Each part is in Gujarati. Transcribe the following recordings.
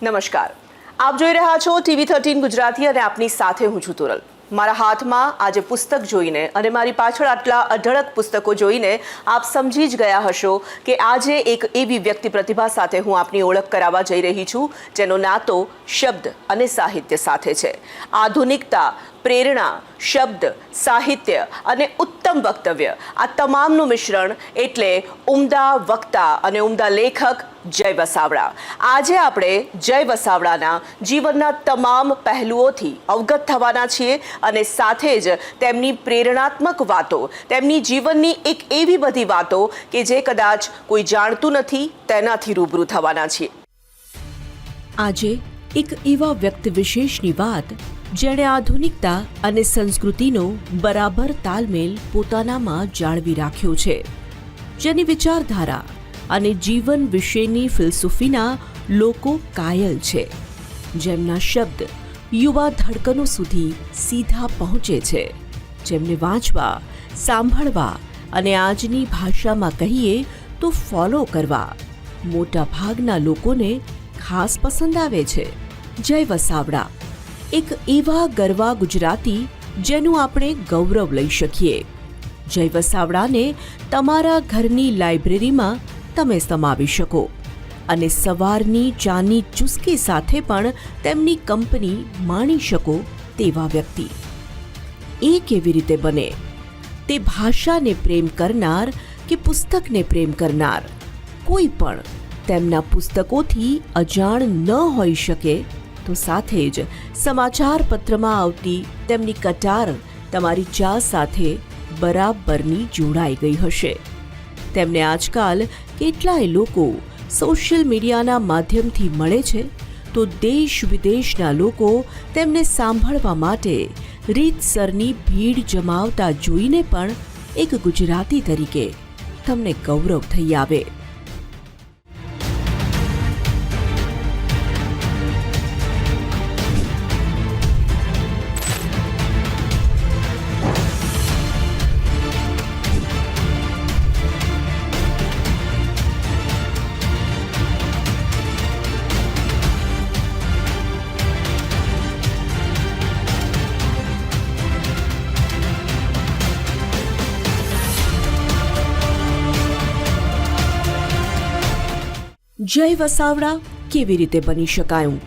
નમસ્કાર, આપ જોઈ રહ્યા છો TV13 ગુજરાતી અને આપની સાથે હું છું તુરલ. મારા હાથમાં આજે પુસ્તક જોઈને અને મારી પાછળ આટલા અઢળક પુસ્તકો જોઈને આપ સમજી જ ગયા હશો કે આજે એક એવી વ્યક્તિ પ્રતિભા સાથે હું આપની ઓળખ કરાવવા જઈ રહી છું જેનો નાતો શબ્દ અને સાહિત્ય સાથે છે. આધુનિકતા, પ્રેરણા, શબ્દ, સાહિત્ય અને ઉત્તમ વક્તવ્ય, આ તમામનું મિશ્રણ એટલે ઉમદા વક્તા અને ઉમદા લેખક જય વસાવડા. આજે આપણે જય વસાવડાના જીવનના તમામ પહેલુઓથી અવગત થવાના છીએ અને સાથે જ તેમની પ્રેરણાત્મક વાતો, તેમની જીવનની એક એવી બધી વાતો કે જે કદાચ કોઈ જાણતું નથી તેનાથી રૂબરૂ થવાના છીએ. આજે એક એવા વ્યક્તિ વિશેષની વાત જેણે આધુનિકતા અને સંસ્કૃતિનો બરાબર તાલમેલ પોતાનામાં જાળવી રાખ્યો છે, જેની વિચારધારા અને જીવન વિશેની ફિલસૂફીના લોકો કાયલ છે, જેમના શબ્દ યુવા ધડકનો સુધી સીધા પહોંચે છે, જેમને વાંચવા, સાંભળવા અને આજની ભાષામાં કહીએ તો ફોલો કરવા મોટા ભાગના લોકોને ખાસ પસંદ આવે છે. જય વસાવડા એક એવા ગરવા ગુજરાતી જેનું આપણે ગૌરવ લઈ શકીએ. જય વસાવડાને તમારા ઘરની લાઇબ્રેરીમાં તમે સમાવી શકો અને સવારની ચાની ચુસ્કી સાથે પણ તેમની કંપની માણી શકો તેવા વ્યક્તિ. એ કેવી રીતે બને? તે ભાષાને પ્રેમ કરનાર કે પુસ્તકને પ્રેમ કરનાર કોઈ પણ તેમના પુસ્તકોથી અજાણ ન હોઈ શકે તો સાથે જ સમાચાર પત્રમાં આવતી તેમની કટાર તમારી ચા સાથે બરાબરની જોડાઈ ગઈ હશે. તેમને આજકાલ કેટલાય લોકો સોશિયલ મીડિયાના માધ્યમથી મળે છે તો દેશ વિદેશના લોકો તેમને સાંભળવા માટે રીતસરની ભીડ જમાવતા જોઈને પણ એક ગુજરાતી તરીકે તમને ગૌરવ થઈ આવે. જય વસાવડા કેવી રીતે બની શકાયું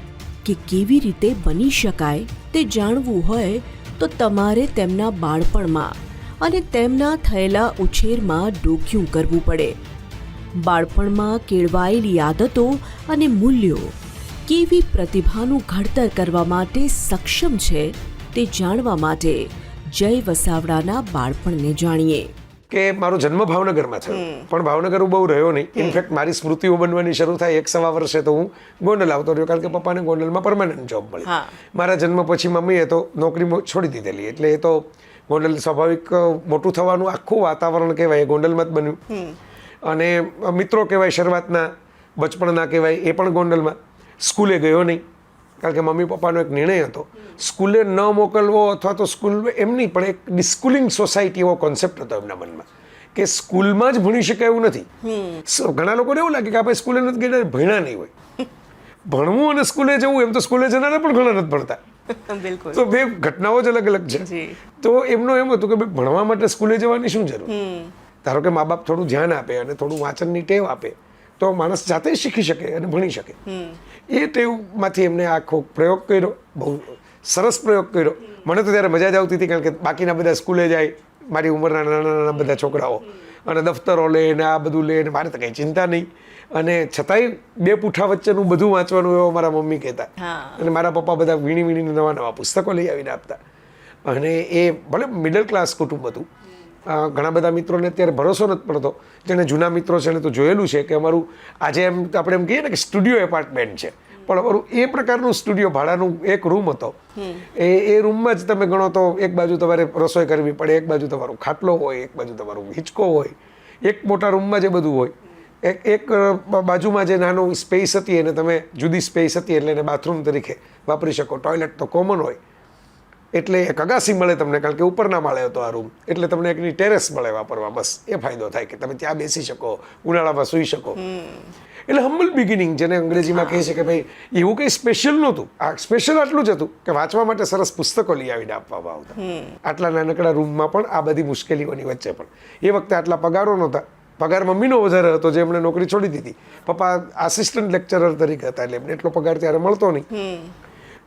કે કેવી રીતે બની શકાય તે જાણવું હોય તો તમારે તેમના બાળપણમાં અને તેમના થયેલા ઉછેરમાં ડોક્યું કરવું પડે. બાળપણમાં કેળવાયેલી આદતો અને મૂલ્યો કેવી પ્રતિભાનું ઘડતર કરવા માટે સક્ષમ છે તે જાણવા માટે જય વસાવડાના બાળપણને જાણીએ. કે મારો જન્મ ભાવનગરમાં થયો, પણ ભાવનગર હું બહુ રહ્યો નહીં. ઇનફેક્ટ મારી સ્મૃતિઓ બનવાની શરૂ થાય 1-1.5 વર્ષે તો હું ગોંડલ આવતો રહ્યો, કારણ કે પપ્પાને ગોંડલમાં પરમાનન્ટ જોબ મળી. મારા જન્મ પછી મમ્મીએ તો નોકરી છોડી દીધેલી, એટલે એ તો ગોંડલ સ્વાભાવિક મોટું થવાનું આખું વાતાવરણ કહેવાય એ ગોંડલમાં જ બન્યું. અને મિત્રો કહેવાય શરૂઆતના બચપણના કહેવાય એ પણ ગોંડલમાં. સ્કૂલે ગયો નહીં, કારણ કે મમ્મી પપ્પાનો એક નિર્ણય હતો સ્કૂલે ન મોકલવો, અથવા તો સ્કૂલ એમ નહીં પણ એક ડિસ્કૂલિંગ સોસાયટી એવો કોન્સેપ્ટ હતો એમના મનમાં કે સ્કૂલમાં જ ભણી શકાય એવું નથી. ઘણા લોકોને એવું લાગે કે આપણે સ્કૂલે નથી ગયા, ભણ્યા નહીં હોય. ભણવું અને સ્કૂલે જવું, એમ તો સ્કૂલે જનારા પણ ઘણા નથી ભણતા. તો બે ઘટનાઓ જ અલગ અલગ છે. તો એમનો એમ હતું કે ભણવા માટે સ્કૂલે જવાની શું જરૂર? ધારો કે મા બાપ થોડું ધ્યાન આપે અને થોડું વાંચનની ટેવ આપે તો માણસ જાતે શીખી શકે અને ભણી શકે. એ ટેવમાંથી એમને આખો પ્રયોગ કર્યો, બહુ સરસ પ્રયોગ કર્યો. મને તો ત્યારે મજા જ આવતી હતી, કારણ કે બાકીના બધા સ્કૂલે જાય, મારી ઉંમરના નાના નાના બધા છોકરાઓ, અને દફતરો લે ને આ બધું લે ને મારે તો કંઈ ચિંતા નહીં. અને છતાંય 2 પૂઠા વચ્ચેનું બધું વાંચવાનું એવો મારા મમ્મી કહેતા. અને મારા પપ્પા બધા વીણી વીણીને નવા નવા પુસ્તકો લઈ આવીને આપતા. અને એ ભલે મિડલ ક્લાસ કુટુંબ હતું. ઘણા બધા મિત્રોને અત્યારે ભરોસો નથી પડતો, જેને જૂના મિત્રો છે એને તો જોયેલું છે કે અમારું આજે એમ આપણે એમ કહીએ ને કે સ્ટુડિયો એપાર્ટમેન્ટ છે, પણ અમારું એ પ્રકારનું સ્ટુડિયો ભાડાનું એક રૂમ હતો. એ રૂમમાં જ તમે ગણો તો એક બાજુ તમારે રસોઈ કરવી પડે, એક બાજુ તમારો ખાટલો હોય, એક બાજુ તમારું હિંચકો હોય, એક મોટા રૂમમાં જે બધું હોય. એક બાજુમાં જે નાનું સ્પેસ હતી એને તમે જુદી સ્પેસ હતી એટલે એને બાથરૂમ તરીકે વાપરી શકો. ટોયલેટ તો કોમન હોય, એટલે એક અગાસી મળે તમને, કારણ કે ઉપરના માળે હતો આ રૂમ, એટલે તમને એકની ટેરેસ મળે વાપરવા. બસ એ ફાયદો થાય કે તમે ત્યાં બેસી શકો, ઉનાળામાં સૂઈ શકો. એટલે હમ્બલ બિગિનિંગ, જેને અંગ્રેજીમાં કહે છે કે ભાઈ એવું કંઈ સ્પેશિયલ નહોતું. આ સ્પેશિયલ આટલું જ હતું કે વાંચવા માટે સરસ પુસ્તકો લઈ આવીને આપવામાં આવતા. આટલા નાનકડા રૂમમાં પણ આ બધી મુશ્કેલીઓની વચ્ચે પણ એ વખતે આટલા પગારો નહોતા. પગાર મમ્મીનો વધારે હતો, જે એમણે નોકરી છોડી દીધી. પપ્પા આસિસ્ટન્ટ લેક્ચરર તરીકે હતા, એટલે એમને એટલો પગાર ત્યારે મળતો નહીં.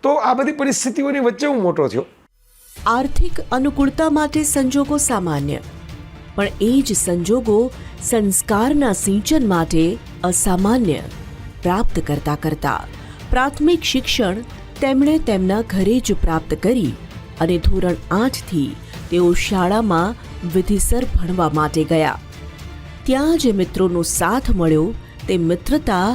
તો આ બધી પરિસ્થિતિઓની વચ્ચે હું મોટો થયો. આર્થિક અનુકૂળતા માટે સંજોગો સામાન્ય, પણ એ જ સંજોગો સંસ્કારના સિંચન માટે અસામાન્ય. પ્રાપ્ત કરતા કરતા પ્રાથમિક શિક્ષણ તેમણે તેમના ઘરે જ પ્રાપ્ત કરી અને ધોરણ 8થી તેઓ શાળામાં વિધિસર ભણવા માટે ગયા. ત્યાં જે મિત્રોનો સાથ મળ્યો તે મિત્રતા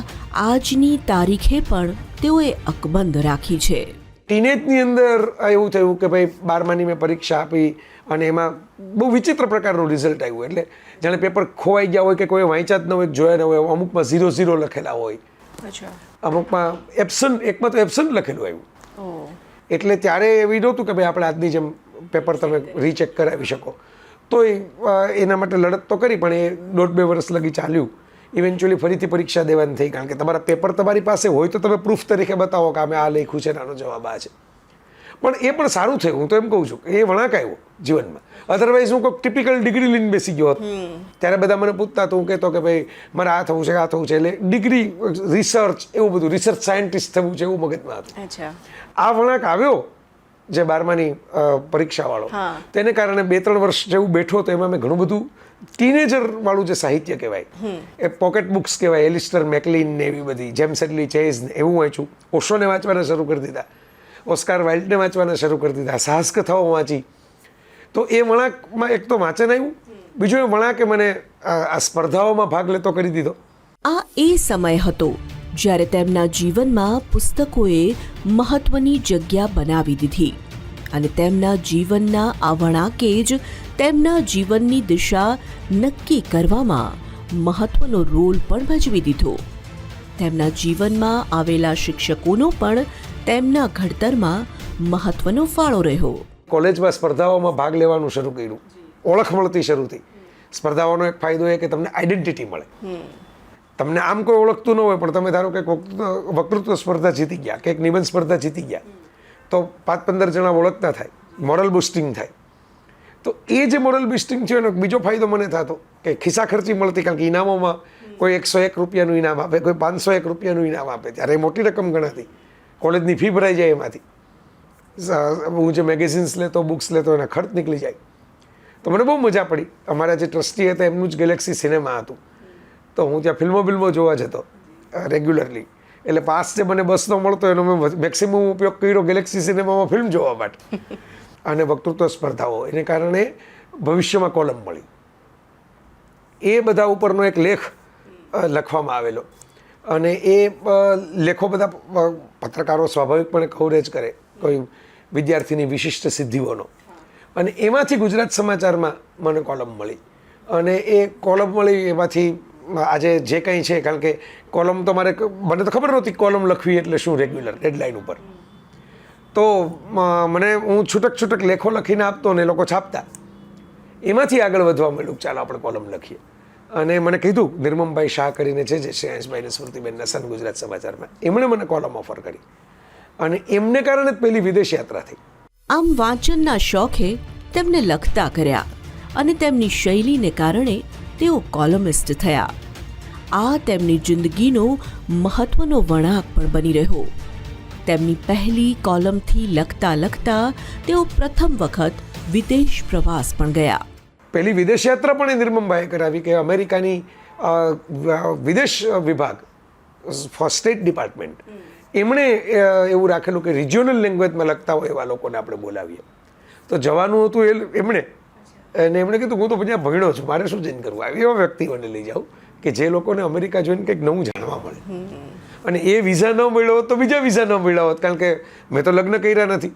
આજની તારીખે પણ તેઓએ અકબંધ રાખી છે. ટીનેજની અંદર એવું થયું કે ભાઈ 12માની મેં પરીક્ષા આપી અને એમાં બહુ વિચિત્ર પ્રકારનું રિઝલ્ટ આવ્યું. એટલે જાણે પેપર ખોવાઈ ગયા હોય કે કોઈ વાંચ્યા જ ન હોય, જોયા ન હોય. અમુકમાં 0-0 લખેલા હોય, અમુકમાં એબસન્ટ, એકમાં તો એબસન્ટ લખેલું આવ્યું. એટલે ત્યારે એવી નહોતું કે ભાઈ આપણે આજની જેમ પેપર તમે રીચેક કરાવી શકો. તો એના માટે લડત તો કરી, પણ એ 1.5-2 વર્ષ લગી ચાલ્યું. ઇવેન્ચ્યુઅલી ફરીથી પરીક્ષા દેવાની થઈ, કારણ કે તમારા પેપર તમારી પાસે હોય તો તમે પ્રૂફ તરીકે બતાવો કે અમે આ લખ્યું છે, આનો જવાબ આ છે. પણ એ પણ સારું થયું. હું તો એમ કહું છું કે એ વળાંક આવ્યો જીવનમાં. અધરવાઇઝ હું કોઈક ટિપિકલ ડિગ્રી લઈને બેસી ગયો હતો. ત્યારે બધા મને પૂછતા, તો હું કહેતો કે ભાઈ મારે આ થવું છે, આ થવું છે. એટલે ડિગ્રી, રિસર્ચ, એવું બધું, રિસર્ચ સાયન્ટિસ્ટ થવું છે એવું મગજમાં હતું. આ વળાંક આવ્યો જે 12માની પરીક્ષાવાળો, તેને કારણે 2-3 વર્ષ જેવું બેઠો તો એમાં મેં ઘણું બધું ટીનેજર વાળું જે સાહિત્ય કહેવાય, એ પોકેટ બુક્સ કહેવાય, એલિસ્ટર મેકલિન ને એવી બધી, જેમ્સ હેડલી ચેઝ ને એવું વાંચ્યું. ઓશોને વાંચવાના શરૂ કરી દીધા, ઓસ્કાર વાઇલ્ડને વાંચવાના શરૂ કરી દીધા, સાહસ કથાઓ વાંચી. તો એ વળાંકમાં એક તો વાંચન આવ્યું, બીજું એ વળાંકે મને આ સ્પર્ધાઓમાં ભાગ લેતો કરી દીધો. આ એ સમય હતો જ્યારે તેમના જીવનમાં પુસ્તકોએ મહત્વની જગ્યા બનાવી દીધી અને તેમના જીવનના આ વળાંકે જ તેમના જીવનની દિશા નક્કી કરવામાં મહત્વનો રોલ પણ ભજવી દીધો. તેમના જીવનમાં આવેલા શિક્ષકોનો પણ તેમના ઘડતરમાં મહત્વનો ફાળો રહ્યો. કોલેજમાં સ્પર્ધાઓમાં ભાગ લેવાનું શરૂ કર્યું, ઓળખ મળતી શરૂ થઈ. સ્પર્ધાઓનો એક ફાયદો એ કે તમને આઈડેન્ટિટી મળે. તમને આમ કોઈ ઓળખતું ન હોય, પણ તમે ધારો કે વક્તૃત્વ સ્પર્ધા જીતી ગયા કે એક નિબંધ સ્પર્ધા જીતી ગયા, તો 5-15 જણા ઓળખતા થાય, મોરલ બુસ્ટિંગ થાય. તો એ જે મોરલ બુસ્ટિંગ છે એનો બીજો ફાયદો મને થતો કે ખિસ્સા ખર્ચી મળતી, કારણ કે ઇનામોમાં કોઈ 101 રૂપિયાનું ઇનામ આપે, કોઈ 501 રૂપિયાનું ઇનામ આપે. ત્યારે એ મોટી રકમ ગણાતી. કોલેજની ફી ભરાઈ જાય એમાંથી. હું જે મેગેઝિન્સ લેતો, બુક્સ લેતો, એના ખર્ચ નીકળી જાય. તો મને બહુ મજા પડી. અમારા જે ટ્રસ્ટી હતા એમનું જ ગેલેક્સી સિનેમા હતું, તો હું ત્યાં ફિલ્મો જોવા જતો રેગ્યુલરલી. એટલે પાસ જે મને બસનો મળતો એનો મેં મેક્સિમમ ઉપયોગ કર્યો ગેલેક્સી સિનેમામાં ફિલ્મ જોવા માટે. અને વક્તૃત્વ સ્પર્ધાઓ, એને કારણે ભવિષ્યમાં કોલમ મળી. એ બધા ઉપરનો એક લેખ લખવામાં આવેલો, અને એ લેખો બધા પત્રકારો સ્વાભાવિકપણે કવરેજ કરે કોઈ વિદ્યાર્થીની વિશિષ્ટ સિદ્ધિઓનો. અને એમાંથી ગુજરાત સમાચારમાં મને કોલમ મળી, અને એ કોલમ મળી એમાંથી આજે જે કંઈ છે, કારણ કે કોલમ તો મને તો ખબર નહોતી કોલમ લખવી એટલે શું રેગ્યુલર ડેડલાઇન ઉપર. તો મને હું છૂટક લેખો લખીને આપતો ને એ લોકો છાપતા. એમાંથી આગળ વધવા માંડ્યું, ચાલો આપણે કોલમ લખીએ. અને મને કીધું, નિર્મમભાઈ શાહ કરીને છે જે શ્રેયાંશભાઈ ને સ્મૃતિબેનના સન ગુજરાત સમાચારમાં, એમણે મને કોલમ ઓફર કરી, અને એમને કારણે જ પહેલી વિદેશ યાત્રા થઈ. આમ વાંચનના શોખે તેમને લખતા કર્યા અને તેમની શૈલીને કારણે તેઓ કોલમિસ્ટ થયા. આ તેમની જિંદગીનો મહત્વનો વળાંક પણ બની રહ્યો. તેમની પહેલી કોલમથી લખતા તેઓ પ્રથમ વખત વિદેશ પ્રવાસ પણ ગયા. પહેલી વિદેશ યાત્રા પણ એ નિર્મમભાઈએ કરાવી કે અમેરિકાની વિદેશ વિભાગ, સ્ટેટ ડિપાર્ટમેન્ટ, એમણે એવું રાખેલું કે રિજિયોનલ લેંગ્વેજમાં લખતા હોય એવા લોકોને આપણે બોલાવીએ. તો જવાનું હતું એમણે, અને એમણે કીધું હું તો ત્યાં ભણ્યો છું, મારે શું જઈને કરવું. એવા વ્યક્તિઓને લઈ જાઉં કે જે લોકોને અમેરિકા જોઈને કંઈક નવું જાણવા મળે. અને એ વિઝા ન મળ્યો હોત તો બીજા વિઝા ન મળ્યા હોત, કારણ કે મેં તો લગ્ન કર્યા નથી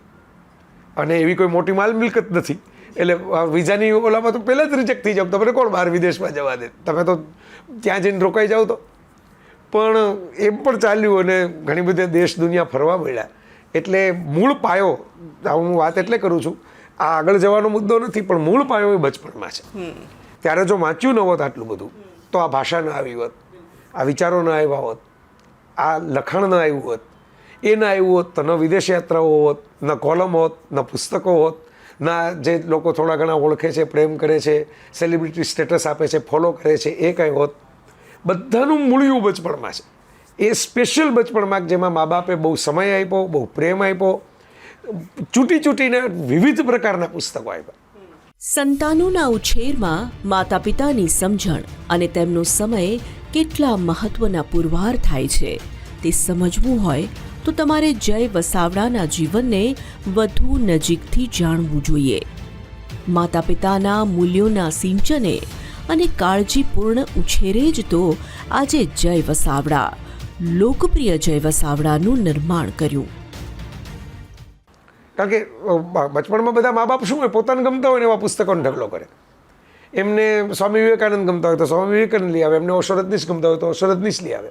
અને એવી કોઈ મોટી માલ મિલકત નથી. એટલે વિઝાની ઓલામાં તો પહેલાં જ રિજેક્ટ થઈ જાવ. તમને કોણ બહાર વિદેશમાં જવા દે? તમે તો ત્યાં જઈને રોકાઈ જાઓ. તો પણ એમ પણ ચાલ્યું અને ઘણી બધી દેશ દુનિયા ફરવા મળ્યા. એટલે મૂળ પાયો, હું વાત એટલે કરું છું, આ આગળ જવાનો મુદ્દો નથી, પણ મૂળ પાયો એ બચપણમાં છે. ત્યારે જો વાંચ્યું ન હોત આટલું બધું તો આ ભાષા ન આવી હોત, આ વિચારો ન આવ્યા હોત, આ લખાણ ન આવ્યું હોત, એ ન આવ્યું હોત તો ન વિદેશ યાત્રાઓ હોત, ન કોલમ હોત, ન પુસ્તકો હોત, ના જે લોકો થોડા ઘણા ઓળખે છે, પ્રેમ કરે છે, સેલિબ્રિટી સ્ટેટસ આપે છે, ફોલો કરે છે, એ કંઈ હોત. બધાનું મૂળિયું બચપણમાં છે. એ સ્પેશિયલ બચપણમાં જેમાં મા બાપે બહુ સમય આપ્યો, બહુ પ્રેમ આપ્યો, ચૂંટીને વિવિધ પ્રકારના પુસ્તકો આપ્યા. સંતાનોના ઉછેરમાં માતા પિતાની સમજણ અને તેમનો સમય કેટલા મહત્વના પુરવાર થાય છે તે સમજવું હોય તો તમારે જય વસાવડાના જીવનને વધુ નજીકથી જાણવું જોઈએ. માતા પિતાના મૂલ્યોના સિંચને અને કાળજીપૂર્ણ ઉછેરે જ તો આજે જય વસાવડા, લોકપ્રિય જય વસાવડાનું નિર્માણ કર્યું. કારણ કે બચપણમાં બધા મા બાપ શું હોય, પોતાને ગમતા હોય ને એવા પુસ્તકોનો ઢગલો કરે. એમને સ્વામી વિવેકાનંદ ગમતા હોય તો સ્વામી વિવેકાનંદ લઈ આવે, એમને ઓશો રજનીશ ગમતા હોય તો ઓશો રજનીશ લઈ આવે.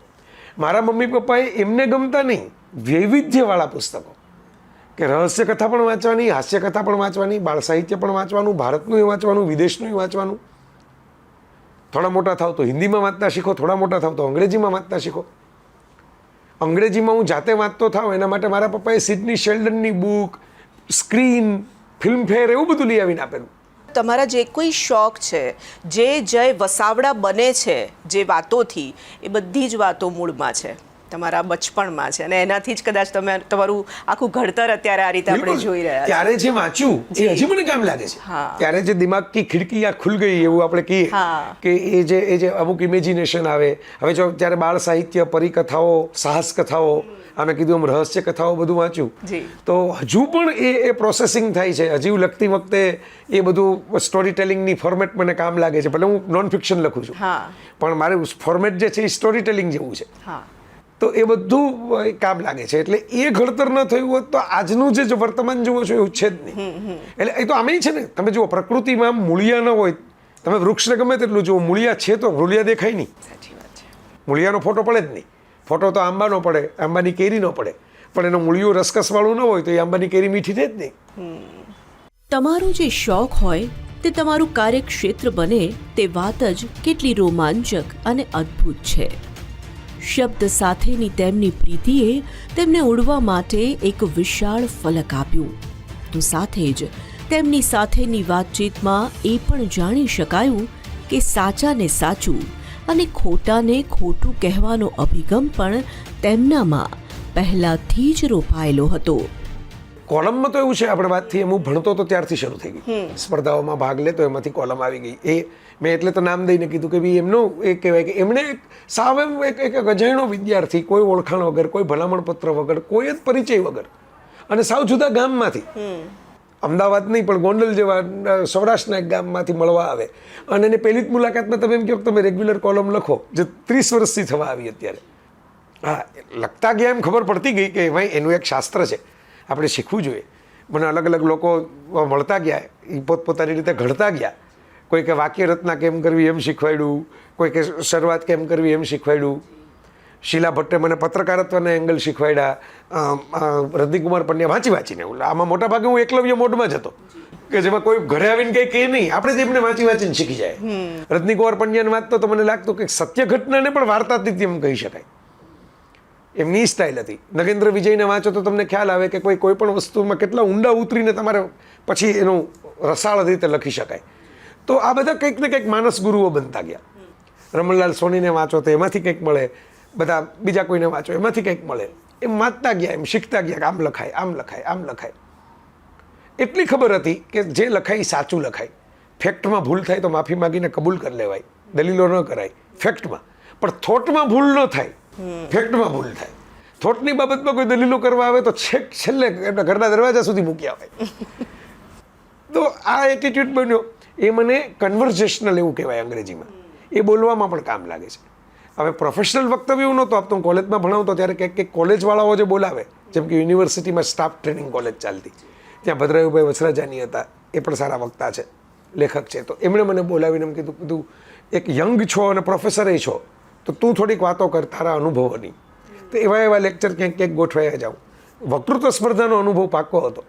મારા મમ્મી પપ્પાએ એમને ગમતા નહીં, વૈવિધ્યવાળા પુસ્તકો, કે રહસ્ય કથા પણ વાંચવાની, હાસ્ય કથા પણ વાંચવાની, બાળ સાહિત્ય પણ વાંચવાનું, ભારતનું વાંચવાનું, વિદેશનું વાંચવાનું. થોડા મોટા થાવ તો હિન્દીમાં વાંચતા શીખો, થોડા મોટા થાવ તો અંગ્રેજીમાં વાંચતા શીખો. અંગ્રેજીમાં હું જાતે વાંચતો થાવ એના માટે મારા પપ્પાએ સિડની શેલ્ડનની બુક, સ્ક્રીન, ફિલ્મફેર એવું બધું લઈ આવીને આપેલું. તમારા જે કોઈ શોખ છે, જે જય વસાવડા બને છે જે વાતોથી, એ બધી જ વાતો મૂળમાં છે, તમારા બચપણમાં છે, અને એનાથી જ કદાચ તમે તમારું આખું ઘડતર અત્યારે આ રીતે આપણે જોઈ રહ્યા છીએ. ત્યારે જે વાંચ્યું એ હજી મને કામ લાગે છે. ત્યારે જે દિમાગ કી ખિડકી આ ખુલ ગઈ એવું આપણે કહીએ કે એ જે અમુક ઇમેજિનેશન આવે. હવે જો ત્યારે બાળ સાહિત્ય, પરિકથાઓ, સાહસ કથાઓ, અમે કીધું એમ રહસ્ય કથાઓ બધું વાંચ્યું તો હજુ પણ એ પ્રોસેસિંગ થાય છે. હજી લખતી વખતે એ બધું સ્ટોરી ટેલિંગની ફોર્મેટ મને કામ લાગે છે. ભલે હું નોન ફિક્શન લખું છું પણ મારું ફોર્મેટ જે છે એ સ્ટોરી ટેલિંગ જેવું છે. તો એ બધું કામ લાગે છે. એટલે એ ઘડતર ન થયું હોત તો આજનું જે વર્તમાન જુઓ છો એવું છે જ નહીં. એટલે એ તો આમે છે ને, તમે જુઓ પ્રકૃતિમાં મૂળિયા ન હોય, તમે વૃક્ષને ગમે તેટલું જુઓ, મૂળિયા છે તો મૂળિયા દેખાય નહીં. મૂળિયાનો ફોટો પડે જ નહીં. ફોટો તો આંબાનો પડે, આંબાની કેરીનો પડે, પણ એનો મૂળિયું રસકસવાળું ન હોય તો એ આંબાની કેરી મીઠી રહે જ નહીં. તમારો જે શોખ હોય તે તમારું કાર્યક્ષેત્ર બને તે વાત જ કેટલી રોમાંચક અને અદ્ભુત છે. શબ્દ સાથેની તેમની પ્રીતિએ તેમને ઉડવા માટે એક વિશાળ ફલક આપ્યું. તો સાથે જ તેમની સાથેની વાતચીતમાં એ પણ જાણી શકાયું કે સાચાને સાચું અને ખોટાને ખોટું કહેવાનો અભિગમ પણ તેમનામાં પહેલાથી જ રોપાયેલો હતો. કોલમમાં તો એવું છે, આપણે વાત થઈ એમ હું ભણતો તો ત્યારથી શરૂ થઈ ગઈ. સ્પર્ધાઓમાં ભાગ લેતો એમાંથી કોલમ આવી ગઈ. એ મેં એટલે તો નામ દઈને કીધું કે ભાઈ એમનું એ કહેવાય કે એમણે સાવ એમ એક અજાણ્યો વિદ્યાર્થી, કોઈ ઓળખાણ વગર, કોઈ ભલામણ પત્ર વગર, કોઈ જ પરિચય વગર, અને સાવ જુદા ગામમાંથી, અમદાવાદ નહીં પણ ગોંડલ જેવા સૌરાષ્ટ્રના એક ગામમાંથી મળવા આવે અને એની પહેલી જ મુલાકાતમાં તમે એમ કહો કે તમે રેગ્યુલર કોલમ લખો, જે 30 વર્ષથી થવા આવી અત્યારે. હા, લખતા ગયા એમ ખબર પડતી ગઈ કે ભાઈ એનું એક શાસ્ત્ર છે, આપણે શીખવું જોઈએ. મને અલગ અલગ લોકો મળતા ગયા, એ પોતપોતાની રીતે ઘડતા ગયા. કોઈ કે વાક્ય રચના કેમ કરવી એમ શીખવાડ્યું, કોઈ કે શરૂઆત કેમ કરવી એમ શીખવાડ્યું. શીલા ભટ્ટે મને પત્રકારત્વના એંગલ શીખવાડ્યા. રજનીકુમાર પંડ્યા વાંચીને, આમાં મોટા ભાગે હું એકલવ્ય મોડમાં જ હતો કે જેમાં કોઈ ઘરે આવીને કંઈ કહે નહીં, આપણે જ એમને વાંચીને શીખી જાય. રજનીકુમાર પંડ્યાને વાંચતો તો મને લાગતું કે સત્ય ઘટનાને પણ વાર્તાતીત એમ કહી શકાય. એમની સ્ટાઇલ હતી. નગેન્દ્ર વિજયને વાંચો તો તમને ખ્યાલ આવે કે કોઈ પણ વસ્તુમાં કેટલા ઊંડા ઉતરીને તમારે પછી એનું રસાળ રીતે લખી શકાય. તો આ બધા કંઈક ને કંઈક માનસ ગુરુઓ બનતા ગયા. રમણલાલ સોનીને વાંચો તો એમાંથી કંઈક મળે, બધા બીજા કોઈને વાંચો એમાંથી કંઈક મળે. એમ વાંચતા ગયા, એમ શીખતા ગયા કે આમ લખાય, આમ લખાય, આમ લખાય. એટલી ખબર હતી કે જે લખાય સાચું લખાય. ફેક્ટમાં ભૂલ થાય તો માફી માગીને કબૂલ કરી લેવાય, દલીલો ન કરાય ફેક્ટમાં. પણ થોટમાં ભૂલ ન થાય, ફેક્ટમાં ભૂલ થાય. થોટની બાબતમાં કોઈ દલીલો કરવા આવે તો છેલ્લે એમના ઘરના દરવાજા સુધી મૂકી આવે. તો આ એટીટ્યુડ બન્યો. એ મને કન્વર્ઝેશનલ એવું કહેવાય અંગ્રેજીમાં. એ બોલવામાં પણ કામ લાગે છે. હવે પ્રોફેશનલ વક્તવ્ય એવું નહોતું આપતો. હું કોલેજમાં ભણાવતો ત્યારે કંઈક કોલેજવાળાઓ જે બોલાવે, જેમ કે યુનિવર્સિટીમાં સ્ટાફ ટ્રેનિંગ કોલેજ ચાલતી, ત્યાં ભદ્રાયુભાઈ વસરાજાની હતા, એ પણ સારા વક્તા છે, લેખક છે. તો એમણે મને બોલાવીને એમ કીધું એક યંગ છો અને પ્રોફેસરે છો તો તું થોડીક વાતો કર તારા અનુભવોની. તો એવા લેક્ચર ક્યાંક ગોઠવાયા જાઉં. વક્તૃત્વ સ્પર્ધાનો અનુભવ પાક્કો હતો.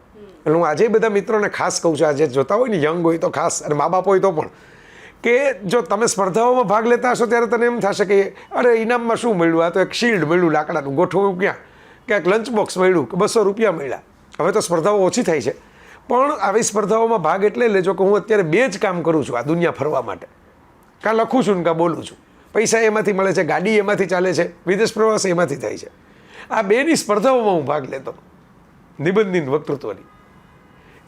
એટલે હું આજે બધા મિત્રોને ખાસ કહું છું, આજે જોતા હોય ને યંગ હોય તો ખાસ, અને મા બાપ હોય તો પણ, કે જો તમે સ્પર્ધાઓમાં ભાગ લેતા હશો ત્યારે તને એમ થશે કે અરે ઇનામમાં શું મળ્યું, આ તો એક શિલ્ડ મળ્યું લાકડાનું, ગોઠવવું ક્યાં, ક્યાંક લંચ બોક્સ મળ્યું કે 200 રૂપિયા મળ્યા. હવે તો સ્પર્ધાઓ ઓછી થાય છે, પણ આવી સ્પર્ધાઓમાં ભાગ એટલે લેજો કે હું અત્યારે 2 જ કામ કરું છું આ દુનિયા ફરવા માટે. કાં લખું છું ને કાં બોલું છું. પૈસા એમાંથી મળે છે, ગાડી એમાંથી ચાલે છે, વિદેશ પ્રવાસ એમાંથી થાય છે. આ 2ની સ્પર્ધાઓમાં હું ભાગ લેતો, નિબંધની વક્તૃત્વની.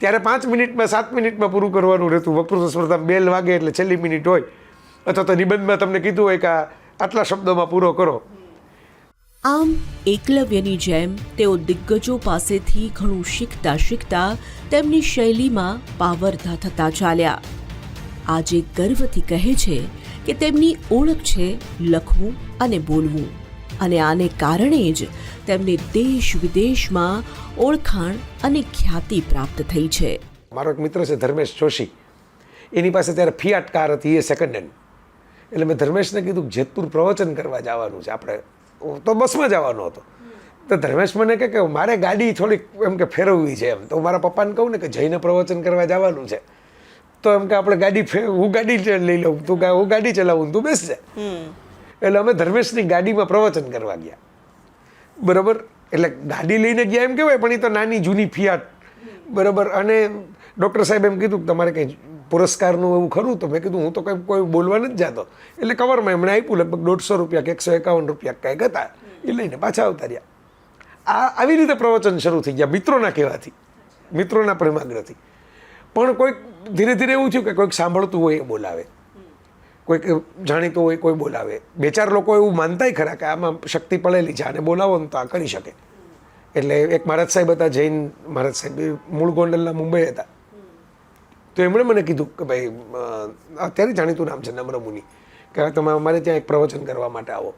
ત્યારે 5 મિનિટમાં 7 મિનિટમાં પૂરું કરવાનું રહેતું. વક્તૃત્વ સ્પર્ધામાં બેલ વાગે એટલે છેલ્લી મિનિટ હોય, અથવા તો નિબંધમાં તમને કીધું હોય કે આટલા શબ્દોમાં પૂરો કરો. આમ એકલવ્યની જેમ તેઓ દિગ્ગજો પાસેથી ઘણું શીખતા શીખતા તેમની શૈલીમાં પાવરધા થતા ચાલ્યા. આજે ગર્વથી કહે છે કે તેમની ઓળખ છે લખવું અને બોલવું, અને આને કારણે જ તેમને દેશ વિદેશમાં ઓળખાણ અને ખ્યાતિ પ્રાપ્ત થઈ છે. મારો એક મિત્ર છે ધર્મેશ જોશી, એની પાસે ત્યારે ફિયાટ કાર હતી, એ સેકન્ડ હેન્ડ. એટલે મેં ધર્મેશને કીધું જેતપુર પ્રવચન કરવા જવાનું છે, આપણે તો બસમાં જવાનો હતો. તો ધર્મેશ મને કહે કે મારે ગાડી થોડીક એમ કે ફેરવવી છે એમ. તો મારા પપ્પાને કહું ને કે જઈને પ્રવચન કરવા જવાનું છે, તો એમ કે આપણે હું ગાડી લઈ લઉં, હું ગાડી ચલાવું, તું બેસજે. એટલે અમે ધર્મેશની ગાડીમાં પ્રવચન કરવા ગયા. બરાબર, એટલે ગાડી લઈને ગયા એમ કહેવાય, પણ એ તો નાની જૂની ફિયાટ. બરાબર, અને ડૉક્ટર સાહેબ એમ કીધું કે તમારે કંઈ પુરસ્કારનું એવું ખરું? તો મેં કીધું હું તો કંઈ કોઈ બોલવા નથી જતો. એટલે કવરમાં એમણે આપ્યું લગભગ 150 રૂપિયા કે 151 રૂપિયા કંઈક હતા, એ લઈને પાછા આવતા રહ્યા. આવી રીતે પ્રવચન શરૂ થઈ ગયા મિત્રોના કહેવાથી, મિત્રોના પ્રેમાગ્રહથી. પણ કોઈક ધીરે ધીરે એવું થયું કે કોઈક સાંભળતું હોય એ બોલાવે, કોઈક જાણીતું હોય કોઈ બોલાવે. 2-4 લોકો એવું માનતાય ખરા કે આમાં શક્તિ પડેલી છે, આને બોલાવો ને તો આ કરી શકે. એટલે એક મહારાજ સાહેબ હતા, જૈન મહારાજ સાહેબ, એ મૂળ ગોંડલના મુંબઈ હતા. તો એમણે મને કીધું કે ભાઈ, અત્યારે જાણીતું નામ છે નમ્ર મુનિ, કે તમે અમારે ત્યાં એક પ્રવચન કરવા માટે આવો.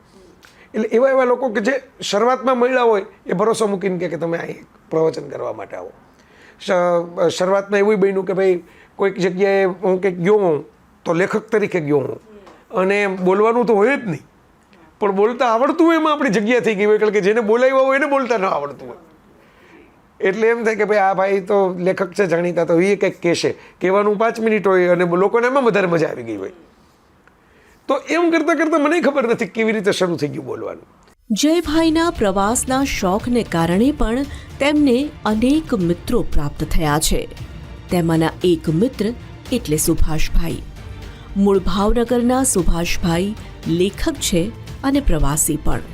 એટલે એવા લોકો કે જે શરૂઆતમાં મળ્યા હોય એ ભરોસો મૂકીને કે તમે અહીં પ્રવચન કરવા માટે આવો. શરૂઆતમાં એવું બન્યું કે ભાઈ કોઈક જગ્યાએ હું કંઈક ગયો હોઉં તો લેખક તરીકે ગયો હોઉં, અને બોલવાનું તો હોય જ નહીં, પણ બોલતા આવડતું હોય એમાં આપણી જગ્યા થઈ ગઈ હોય, કારણ કે જેને બોલાવ્યા હોય એને બોલતા ન આવડતું હોય. એટલે એમ થાય કે ભાઈ આ ભાઈ તો લેખક છે જાણીતા, તો એ કંઈક કહેશે, કહેવાનું 5 મિનિટ હોય અને લોકોને એમાં વધારે મજા આવી ગઈ હોય. તો એમ કરતાં કરતાં મને ખબર નથી કેવી રીતે શરૂ થઈ ગયું બોલવાનું. જયભાઈના પ્રવાસના શોખને કારણે પણ તેમને અનેક મિત્રો પ્રાપ્ત થયા છે. તેમાંના એક મિત્ર એટલે સુભાષભાઈ. મૂળ ભાવનગરના સુભાષભાઈ લેખક છે અને પ્રવાસી પણ.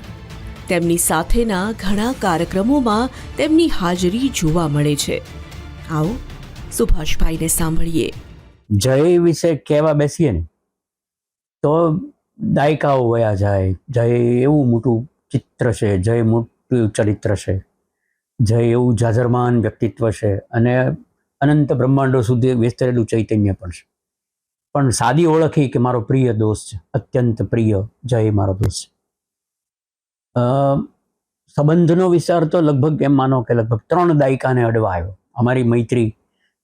તેમની સાથેના ઘણા કાર્યક્રમોમાં તેમની હાજરી જોવા મળે છે. આવો સુભાષભાઈને સાંભળીએ. જય વિશે કહેવા બેસીએ ને તો દાયકાઓ વયા જાય. જય એવું મોટું ચિત્ર છે, જય મોટું ચરિત્ર છે, જય એવું જાજરમાન વ્યક્તિત્વ છે, અને અનંત બ્રહ્માંડો સુધી વિસ્તરેલું ચૈતન્ય પણ છે. પણ સાદી ઓળખી કે મારો પ્રિય દોસ્ત છે, અત્યંત પ્રિય જય મારો દોસ્ત છે. સંબંધનો વિચાર તો લગભગ એમ માનો કે લગભગ 3 દાયકાને અડવા આવ્યો. અમારી મૈત્રી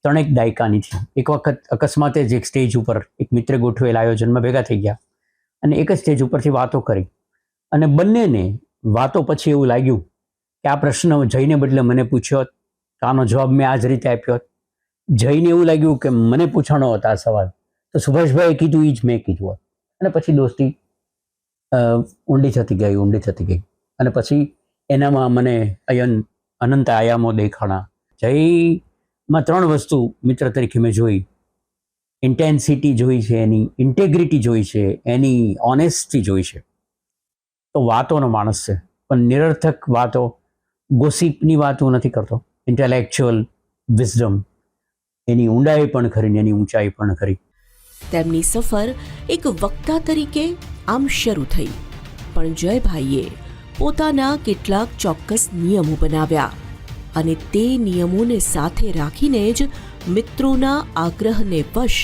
3 દાયકાની છે. એક વખત અકસ્માતે જ એક સ્ટેજ ઉપર એક મિત્ર ગોઠવેલા આયોજનમાં ભેગા થઈ ગયા અને એક જ સ્ટેજ ઉપરથી વાતો કરી, અને બંનેને વાતો પછી એવું લાગ્યું કે આ પ્રશ્ન જઈને બદલે મને પૂછ્યો, આનો જવાબ મેં આ જ રીતે આપ્યો. જઈને એવું લાગ્યું કે મને પૂછવાનો હતો આ સવાલ, તો સુભાષભાઈએ કીધું એ જ મેં કીધું હોત. અને પછી દોસ્તી ઊંડી થતી ગઈ અને પછી એનામાં મને અનંત આયામો દેખાણા. જયમાં 3 વસ્તુ મિત્ર તરીકે મેં જોઈ. ઇન્ટેન્સિટી જોઈ છે, એની ઇન્ટેગ્રિટી જોઈ છે, એની ઓનેસ્ટી જોઈ છે. તો વાતોનો માણસ છે, પણ નિરર્થક વાતો, ગોસિપની વાતો નથી કરતો. ઇન્ટેલેક્ચ્યુઅલ વિઝડમ, એની ઊંડાઈ પણ ખરી ને એની ઊંચાઈ પણ ખરી. તેમની સફર એક વક્તા તરીકે આમ શરૂ થઈ, પણ જયભાઈએ પોતાના કેટલાક ચોક્કસ નિયમો બનાવ્યા, અને તે નિયમોને સાથે રાખીને જ મિત્રોના આગ્રહને વશ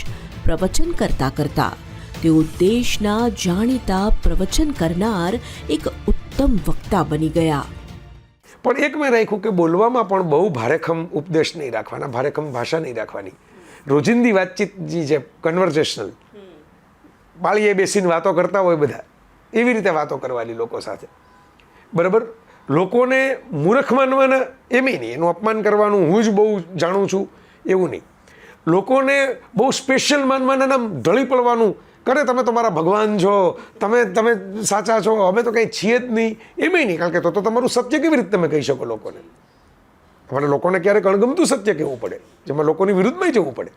પ્રવચન કરતા તેઓ દેશના જાણીતા પ્રવચન કરનાર એક ઉત્તમ વક્તા બની ગયા. પણ એક મેં રાખ્યું કે બોલવામાં પણ બહુ ભારેખમ ઉપદેશ નહીં રાખવાના, ભારેખમ ભાષા નહીં રાખવાની. રોજિંદી વાતચીત જે છે કન્વર્ઝેશનલ, બાળીએ બેસીને વાતો કરતા હોય બધા, એવી રીતે વાતો કરવાની લોકો સાથે. બરાબર, લોકોને મૂર્ખ માનવાના એમ નહીં, એનું અપમાન કરવાનું, હું જ બહુ જાણું છું એવું નહીં. લોકોને બહુ સ્પેશિયલ માનવાના નામ ઢળી પડવાનું કરે, તમે તમારા ભગવાન છો, તમે સાચા છો, અમે તો કંઈ છીએ જ નહીં, એમાંય નહીં. કારણ કે તો તમારું સત્ય કેવી રીતે તમે કહી શકો લોકોને? તમારે લોકોને ક્યારેક અણગમતું સત્ય કહેવું પડે, જેમાં લોકોની વિરુદ્ધમાં જવું પડે,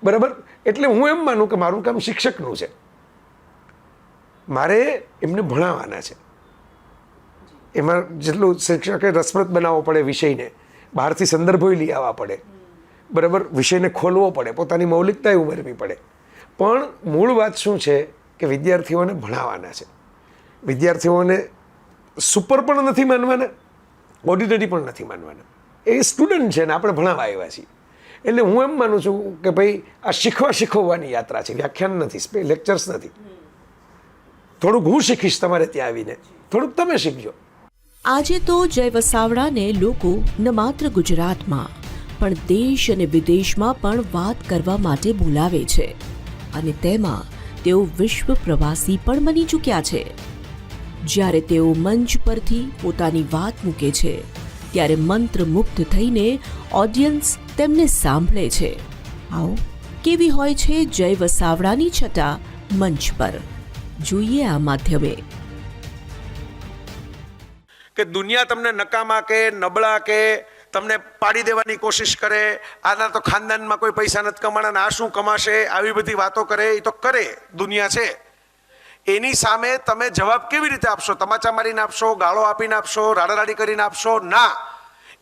બરાબર. એટલે હું એમ માનું કે મારું કામ શિક્ષકનું છે, મારે એમને ભણાવવાના છે. એમાં જેટલું શિક્ષકે રસપ્રદ બનાવવો પડે વિષયને, બહારથી સંદર્ભો લઈ આવવા પડે, બરાબર, વિષયને ખોલવો પડે, પોતાની મૌલિકતા ઉમેરવી પડે. પણ મૂળ વાત શું છે કે વિદ્યાર્થીઓને ભણાવવાના છે. વિદ્યાર્થીઓને સુપર પણ નથી માનવાના, ઓર્ડિનરી પણ નથી માનવાના. એ સ્ટુડન્ટ છે ને આપણે ભણાવવા આવ્યા છીએ. એટલે હું એમ માનું છું કે ભાઈ આ શીખવવાની યાત્રા છે, વ્યાખ્યાન નથી, લેક્ચર્સ નથી. થોડુંક હું શીખીશ તમારે ત્યાં આવીને, થોડુંક તમે શીખજો. આજે તો જય વસાવડાને લોકો ન માત્ર ગુજરાતમાં પણ દેશ અને વિદેશમાં પણ વાત કરવા માટે બોલાવે છે, અને તેમાં તેઓ વિશ્વ પ્રવાસી પણ બની ચૂક્યા છે. જ્યારે તેઓ મંચ પરથી પોતાની વાત મૂકે છે ત્યારે મંત્રમુગ્ધ થઈને ઓડિયન્સ તેમને સાંભળે છે. આવો કેવી હોય છે જય વસાવડાની છટા મંચ પર, જોઈએ આ માધ્યમે. કે દુનિયા તમને નકામા કે નબળા કે તમને પાડી દેવાની કોશિશ કરે, આના તો ખાનદાનમાં કોઈ પૈસા નથી કમાણા, આ શું કમાશે, આવી બધી વાતો કરે. એ તો કરે, દુનિયા છે. એની સામે તમે જવાબ કેવી રીતે આપશો? તમાચા મારીને આપશો, ગાળો આપીને આપશો, રાડારાડી કરીને આપશો? ના.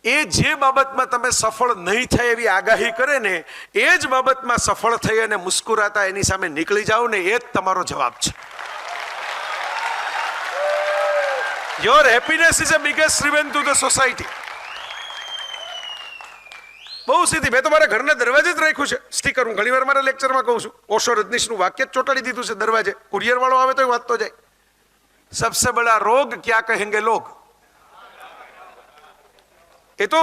એ જે બાબતમાં તમે સફળ નહીં થાય એવી આગાહી કરે ને, એ જ બાબતમાં સફળ થઈ અને મુસ્કુરાતા એની સામે નીકળી જાઓ ને, એ જ તમારો જવાબ છે. Your happiness is the biggest revenge to the society. બહુ સીધી. મેં તો મારા ઘરના દરવાજે જ રાખ્યું છે સ્ટીકર. હું ઘણી વાર મારા લેક્ચરમાં કહું છું, ઓશો રજનીશનું વાક્ય જ ચોંટાડી દીધું છે દરવાજે. કુરિયર વાળો આવે તો વાંચતો જાય. સબસે બડા રોગ ક્યા કહેંગે લોગ. એ તો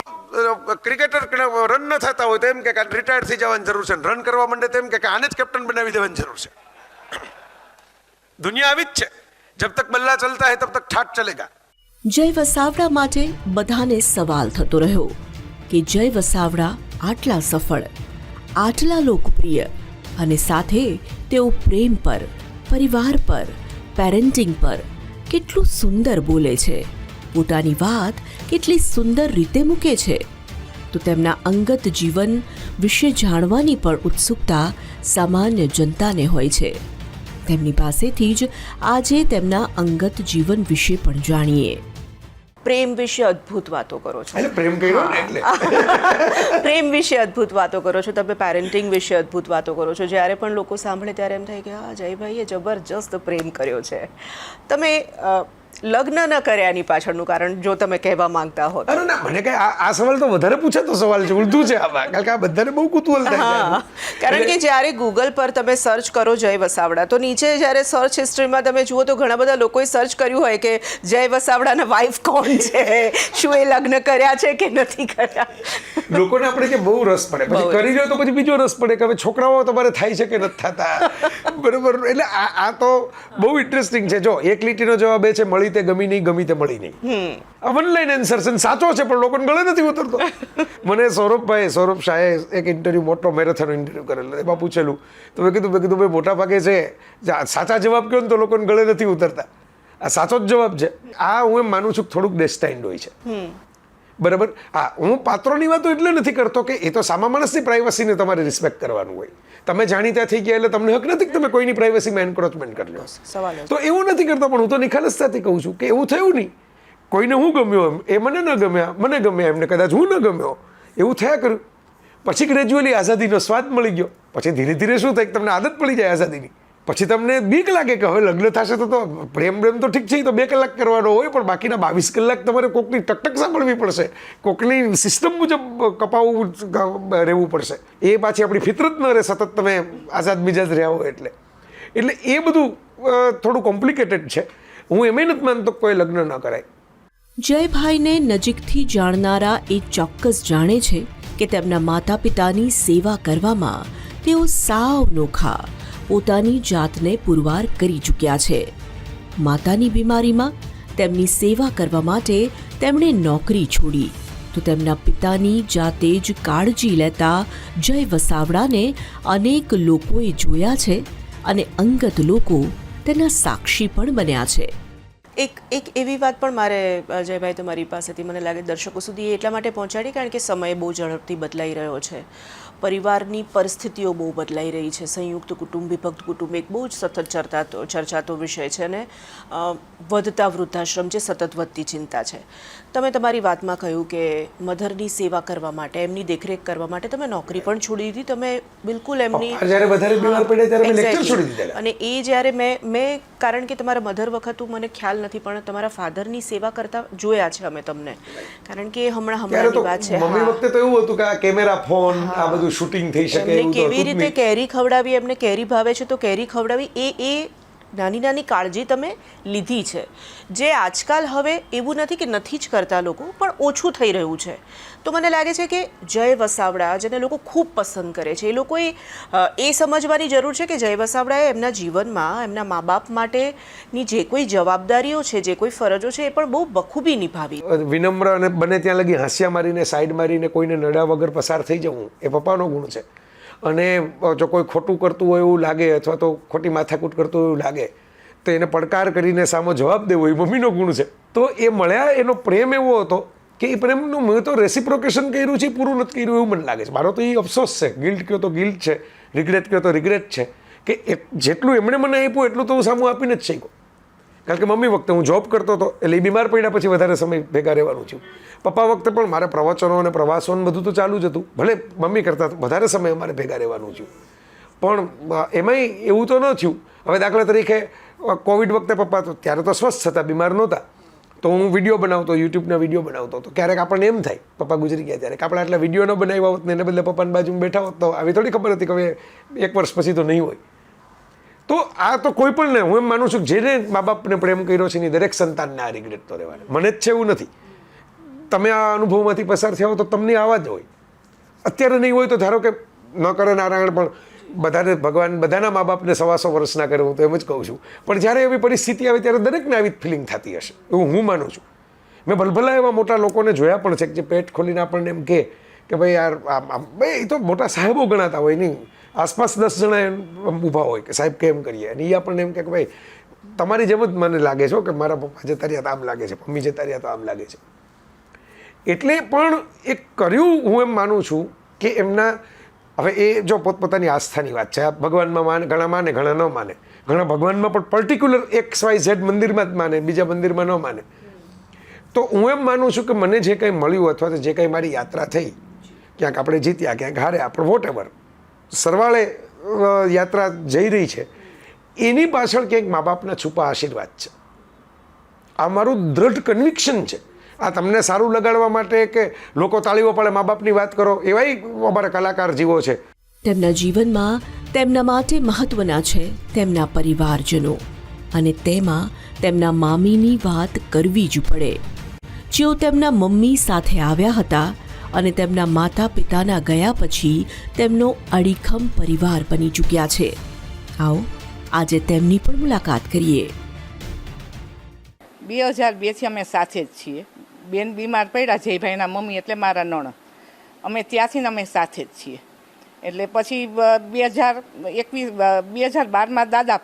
ક્રિકેટર રન ન થતા હોય તો એમ કે રિટાયર્ડ થઈ જવાની જરૂર છે, રન કરવા માંડે તેમ કે આને જ કેપ્ટન બનાવી દેવાની જરૂર છે. દુનિયા આવી જ છે. જબ તક બલ્લા ચલતા હૈ તબ તક ઠાઠ ચલેગા. જય વસાવડા માટે બધાને સવાલ થતો રહ્યો કે જય વસાવડા આટલા સફળ, આટલા લોકપ્રિય, અને સાથે તેઓ પ્રેમ પર, પરિવાર પર, પેરેન્ટિંગ પર કેટલું સુંદર બોલે છે, પોતાની વાત કેટલી સુંદર રીતે મૂકે છે. તો તેમના અંગત જીવન વિશે જાણવાની પણ ઉત્સુકતા સામાન્ય જનતાને હોય છે. તેમની પાસેથી જ આજે તેમના અંગત જીવન વિશે પણ જાણીએ. પ્રેમ વિશે અદ્ભુત વાતો કરો છો. એટલે પ્રેમ કર્યો ને એટલે પ્રેમ વિશે અદ્ભુત વાતો કરો છો તમે, પેરેન્ટિંગ વિશે અદ્ભુત વાતો કરો છો. જ્યારે પણ લોકો સાંભળે ત્યારે એમ થાય કે હા જયભાઈએ જબરજસ્ત પ્રેમ કર્યો છે. તમે લગ્ન ન કર્યાની પાછળનું કારણ જો તમે કહેવા માંગતા હો. અરે ના, મને કઈ આ સવાલ તો વધારે પૂછાતો સવાલ છે, ઉલટું છે આમાં. કારણ કે આ બધાને બહુ કુતૂહલ થાય છે. કારણ કે જ્યારે ગૂગલ પર તમે સર્ચ કરો જય વસાવડા, તો નીચે જ્યારે સર્ચ હિસ્ટ્રીમાં તમે જુઓ તો ઘણા બધા લોકોએ સર્ચ કર્યું હોય કે જય વસાવડાના વાઇફ કોણ છે, શું એ લગ્ન કર્યા છે કે નથી કર્યા. લોકોને આપણે કે બહુ રસ પડે, પછી કરી રહ્યો તો પછી બીજો રસ પડે કે હવે છોકરાઓ તમારે થાય છે કે નથી થતા, બરોબર. એટલે આ તો બહુ ઇન્ટરેસ્ટિંગ છે. જો એક લીટીનો જવાબ એ છે, મળી તે ગમી નહીં, ગમી તે મળી નહીં. આ વન લાઈન આન્સર છે, સાચો છે, પણ લોકોને ગળે નથી ઉતરતો. મને સૌરભ શાહે એક ઇન્ટરવ્યુ, મોટો મેરેથોન ઇન્ટરવ્યુ કરેલો, એમાં પૂછેલું તો મેં કીધું ભાઈ મોટા ભાગે છે સાચા જવાબ કહો ને તો લોકોને ગળે નથી ઉતરતા. આ સાચો જ જવાબ છે. આ હું એમ માનું છું કે થોડુંક ડેસ્ટાઇન્ડ હોય છે, બરાબર. હા, હું પાત્રોની વાતો એટલે નથી કરતો કે એ તો સામા માણસની પ્રાઇવસીને તમારે રિસ્પેક્ટ કરવાનું હોય. તમે જાણીતા થઈ ગયા એટલે તમને હક નથી કે તમે કોઈની પ્રાઇવસીમાં એન્ક્રોચમેન્ટ કરી લો. તો એવું નથી કરતો, પણ હું તો નિખાલસતાથી કહું છું કે એવું થયું નહીં. કોઈને હું ગમ્યો એમ, એ મને ન ગમ્યા, મને ગમ્યા એમને કદાચ હું ન ગમ્યો, એવું થયા કર્યું. પછી ગ્રેજ્યુઅલી આઝાદીનો સ્વાદ મળી ગયો. પછી ધીરે ધીરે શું થાય કે તમને આદત પડી જાય આઝાદીની. પછી તમને બીક લાગે કે હવે લગ્ન થશે તો પ્રેમ તો ઠીક છે, તો 2 કલાક કરવાનો હોય, પણ બાકીના 22 કલાક તમારે કોકની ટકટક સાંભળવી પડશે, કોકની સિસ્ટમ મુજબ કપાવું રહેવું પડશે. એ પાછી આપણી ફિતરત ન રહે, સતત તમે આઝાદ મિજાજ રહ્યા હો એટલે એ બધું થોડું કોમ્પ્લિકેટેડ છે. હું એમ નથી માનતો કોઈ લગ્ન ન કરાય. જયભાઈને નજીકથી જાણનારા એ ચોક્કસ જાણે છે કે તેમના માતા પિતાની સેવા કરવામાં તેઓ સાવ નોખા પોતાની જાતને પુરવાર કરી ચૂક્યા છે. માતાની બીમારીમાં તેમની સેવા કરવા માટે તેમણે નોકરી છોડી તો તેમના પિતાની જાતે જ કાળજી લેતા જય વસાવડાને અનેક લોકોએ જોયા છે અને અંગત લોકો તેના સાક્ષી પણ બન્યા છે. એક એવી વાત પણ મારે જયભાઈ તમારી પાસેથી મને લાગે દર્શકો સુધી એટલા માટે પહોંચાડી કારણ કે સમય બહુ ઝડપથી બદલાઈ રહ્યો છે. પરિવારની પરિસ્થિતિઓ બહુ બદલાઈ રહી છે. સંયુક્ત કુટુંબ વિભક્ત કુટુંબ એક બહુ જ સતત ચર્ચાતો વિષય છે અને વધતા વૃદ્ધાશ્રમ જે સતત વધતી ચિંતા છે. તમે તમારી વાતમાં કહ્યું કે મધરની સેવા કરવા માટે એમની દેખરેખ કરવા માટે તમે નોકરી પણ છોડી દીધી. તમે બિલકુલ એમની જ્યારે વધારે બીમાર પડ્યા ત્યારે મેં લેક્ચર છોડી દીધા. અને એ જ્યારે મેં કારણ કે તમારા મધર વખત મને ખ્યાલ નથી પણ તમારા ફાધરની સેવા કરતા જોયા છે અમે તમને કારણ કે હમણાંની વાત છે. મમ્મી વખતે તો એવું હતું કે આ કેમેરા ફોન આ બધું શૂટિંગ થઈ શકે એમને કેવી રીતે કેરી ખવડાવી, એમને કેરી ભાવે છે તો કેરી ખવડાવી, એ નાની નાની કાળજી તમે લીધી છે જે આજકાલ હવે એવું નથી કે નથી જ કરતા લોકો પણ ઓછું થઈ રહ્યું છે. તો મને લાગે છે કે જય વસાવડા જેને લોકો ખૂબ પસંદ કરે છે એ લોકોએ એ સમજવાની જરૂર છે કે જય વસાવડાએ એમના જીવનમાં એમના મા બાપ માટેની જે કોઈ જવાબદારીઓ છે, જે કોઈ ફરજો છે એ પણ બહુ બખૂબી નિભાવી. વિનમ્ર અને બને ત્યાં લગી હાસ્યા મારીને સાઈડ મારીને કોઈને નડ્યા વગર પસાર થઈ જવું એ પપ્પાનો ગુણ છે. અને જો કોઈ ખોટું કરતું હોય એવું લાગે અથવા તો ખોટી માથાકૂટ કરતું હોય એવું લાગે તો એને પડકાર કરીને સામો જવાબ દેવો એ મમ્મીનો ગુણ છે. તો એ મળ્યા એનો પ્રેમ એવો હતો કે એ પ્રેમનું મેં તો રેસિપ્રોકેશન કર્યું છે, પૂરું નથી કર્યું એવું મને લાગે છે. મારો તો એ અફસોસ છે. ગિલ્ટ કહો તો ગિલ્ટ છે, રિગ્રેટ કહો તો રિગ્રેટ છે કે જેટલું એમણે મને આપ્યું એટલું તો હું સામું આપીને જ શીખ્યો. કારણ કે મમ્મી વખતે હું જોબ કરતો હતો એટલે એ બીમાર પડ્યા પછી વધારે સમય ભેગા રહેવાનું થયું. પપ્પા વખતે પણ મારે પ્રવચનો અને પ્રવાસો બધું તો ચાલુ જ હતું. ભલે મમ્મી કરતા વધારે સમય અમારે ભેગા રહેવાનું થયું પણ એમાંય એવું તો ન થયું. હવે દાખલા તરીકે કોવિડ વખતે પપ્પા તો ત્યારે તો સ્વસ્થ હતા, બીમાર નહોતા. તો હું વિડીયો બનાવતો, યુટ્યુબના વિડીયો બનાવતો હતો. ક્યારેક આપણને એમ થાય પપ્પા ગુજરી ગયા ત્યારે કે આપણે આટલા વિડીયો ન બનાવ્યા હોત ને એને બદલે પપ્પાની બાજુમાં બેઠા હોત તો આવી થોડી ખબર હતી કે હવે 1 વર્ષ પછી તો નહીં હોય. તો આ તો કોઈ પણ ને હું એમ માનું છું કે જેને મા બાપને પ્રેમ કર્યો છે એની દરેક સંતાનને આ રિગ્રેટ તો રહેવાના. મને જ છે એવું નથી. તમે આ અનુભવમાંથી પસાર થયા હો તો તમને આવા જ હોય. અત્યારે નહીં હોય તો ધારો કે ન કરે નારાયણ પણ બધાને ભગવાન બધાના મા બાપને 125 વર્ષના કરે હું તો એમ જ કહું છું. પણ જ્યારે એવી પરિસ્થિતિ આવે ત્યારે દરેકને આવી ફિલિંગ થતી હશે એવું હું માનું છું. મેં ભલભલા એવા મોટા લોકોને જોયા પણ છે કે જે પેટ ખોલીને આપણને એમ કહે કે ભાઈ યાર ભાઈ એ તો મોટા સાહેબો ગણાતા હોય નહીં, આસપાસ 10 જણા ઊભા હોય કે સાહેબ કેમ કરીએ અને એ આપણને એમ કે ભાઈ તમારી જેમ જ મને લાગે છે કે મારા પપ્પા જતા રહ્યા તો આમ લાગે છે, મમ્મી જતા રહ્યા તો આમ લાગે છે. એટલે પણ એ કર્યું હું એમ માનું છું કે એમના હવે એ જો પોતપોતાની આસ્થાની વાત છે. ભગવાનમાં માને, ઘણા માને, ઘણા ન માને. ઘણા ભગવાનમાં પણ પર્ટિક્યુલર XYZ મંદિરમાં જ માને, બીજા મંદિરમાં ન માને. તો હું એમ માનું છું કે મને જે કંઈ મળ્યું અથવા તો જે કંઈ મારી યાત્રા થઈ, ક્યાંક આપણે જીત્યા, ક્યાંક હાર્યા, આપણે વોટ એવર સરવાળે યાત્રા જઈ રહી છે એની પાછળ ક્યાંક મા બાપના છુપા આશીર્વાદ છે. આ મારું દ્રઢ કન્વિક્શન છે. આ તમને સારું લગાડવા માટે કે લોકો તાળીઓ પાડે મા બાપની વાત કરો એવાય અમારા કલાકાર જીવો છે. તેમના જીવનમાં તેમના માટે મહત્વના છે તેમના પરિવારજનો અને તેમાં તેમના મામીની વાત કરવી જ પડે. જેઓ તેમના મમ્મી સાથે આવ્યા હતા અને તેમના માતા પિતાના ગયા પછી તેમનો અડીખમ પરિવાર બની ચૂક્યા છે. આવો આજે તેમની પણ મુલાકાત કરીએ. 2002થી અમે સાથે જ છીએ. બેન બીમાર પડ્યા જયભાઈના મમ્મી એટલે મારા નણંદ, અમે ત્યાંથી અમે સાથે જ છીએ. એટલે પછી 2012માં દાદા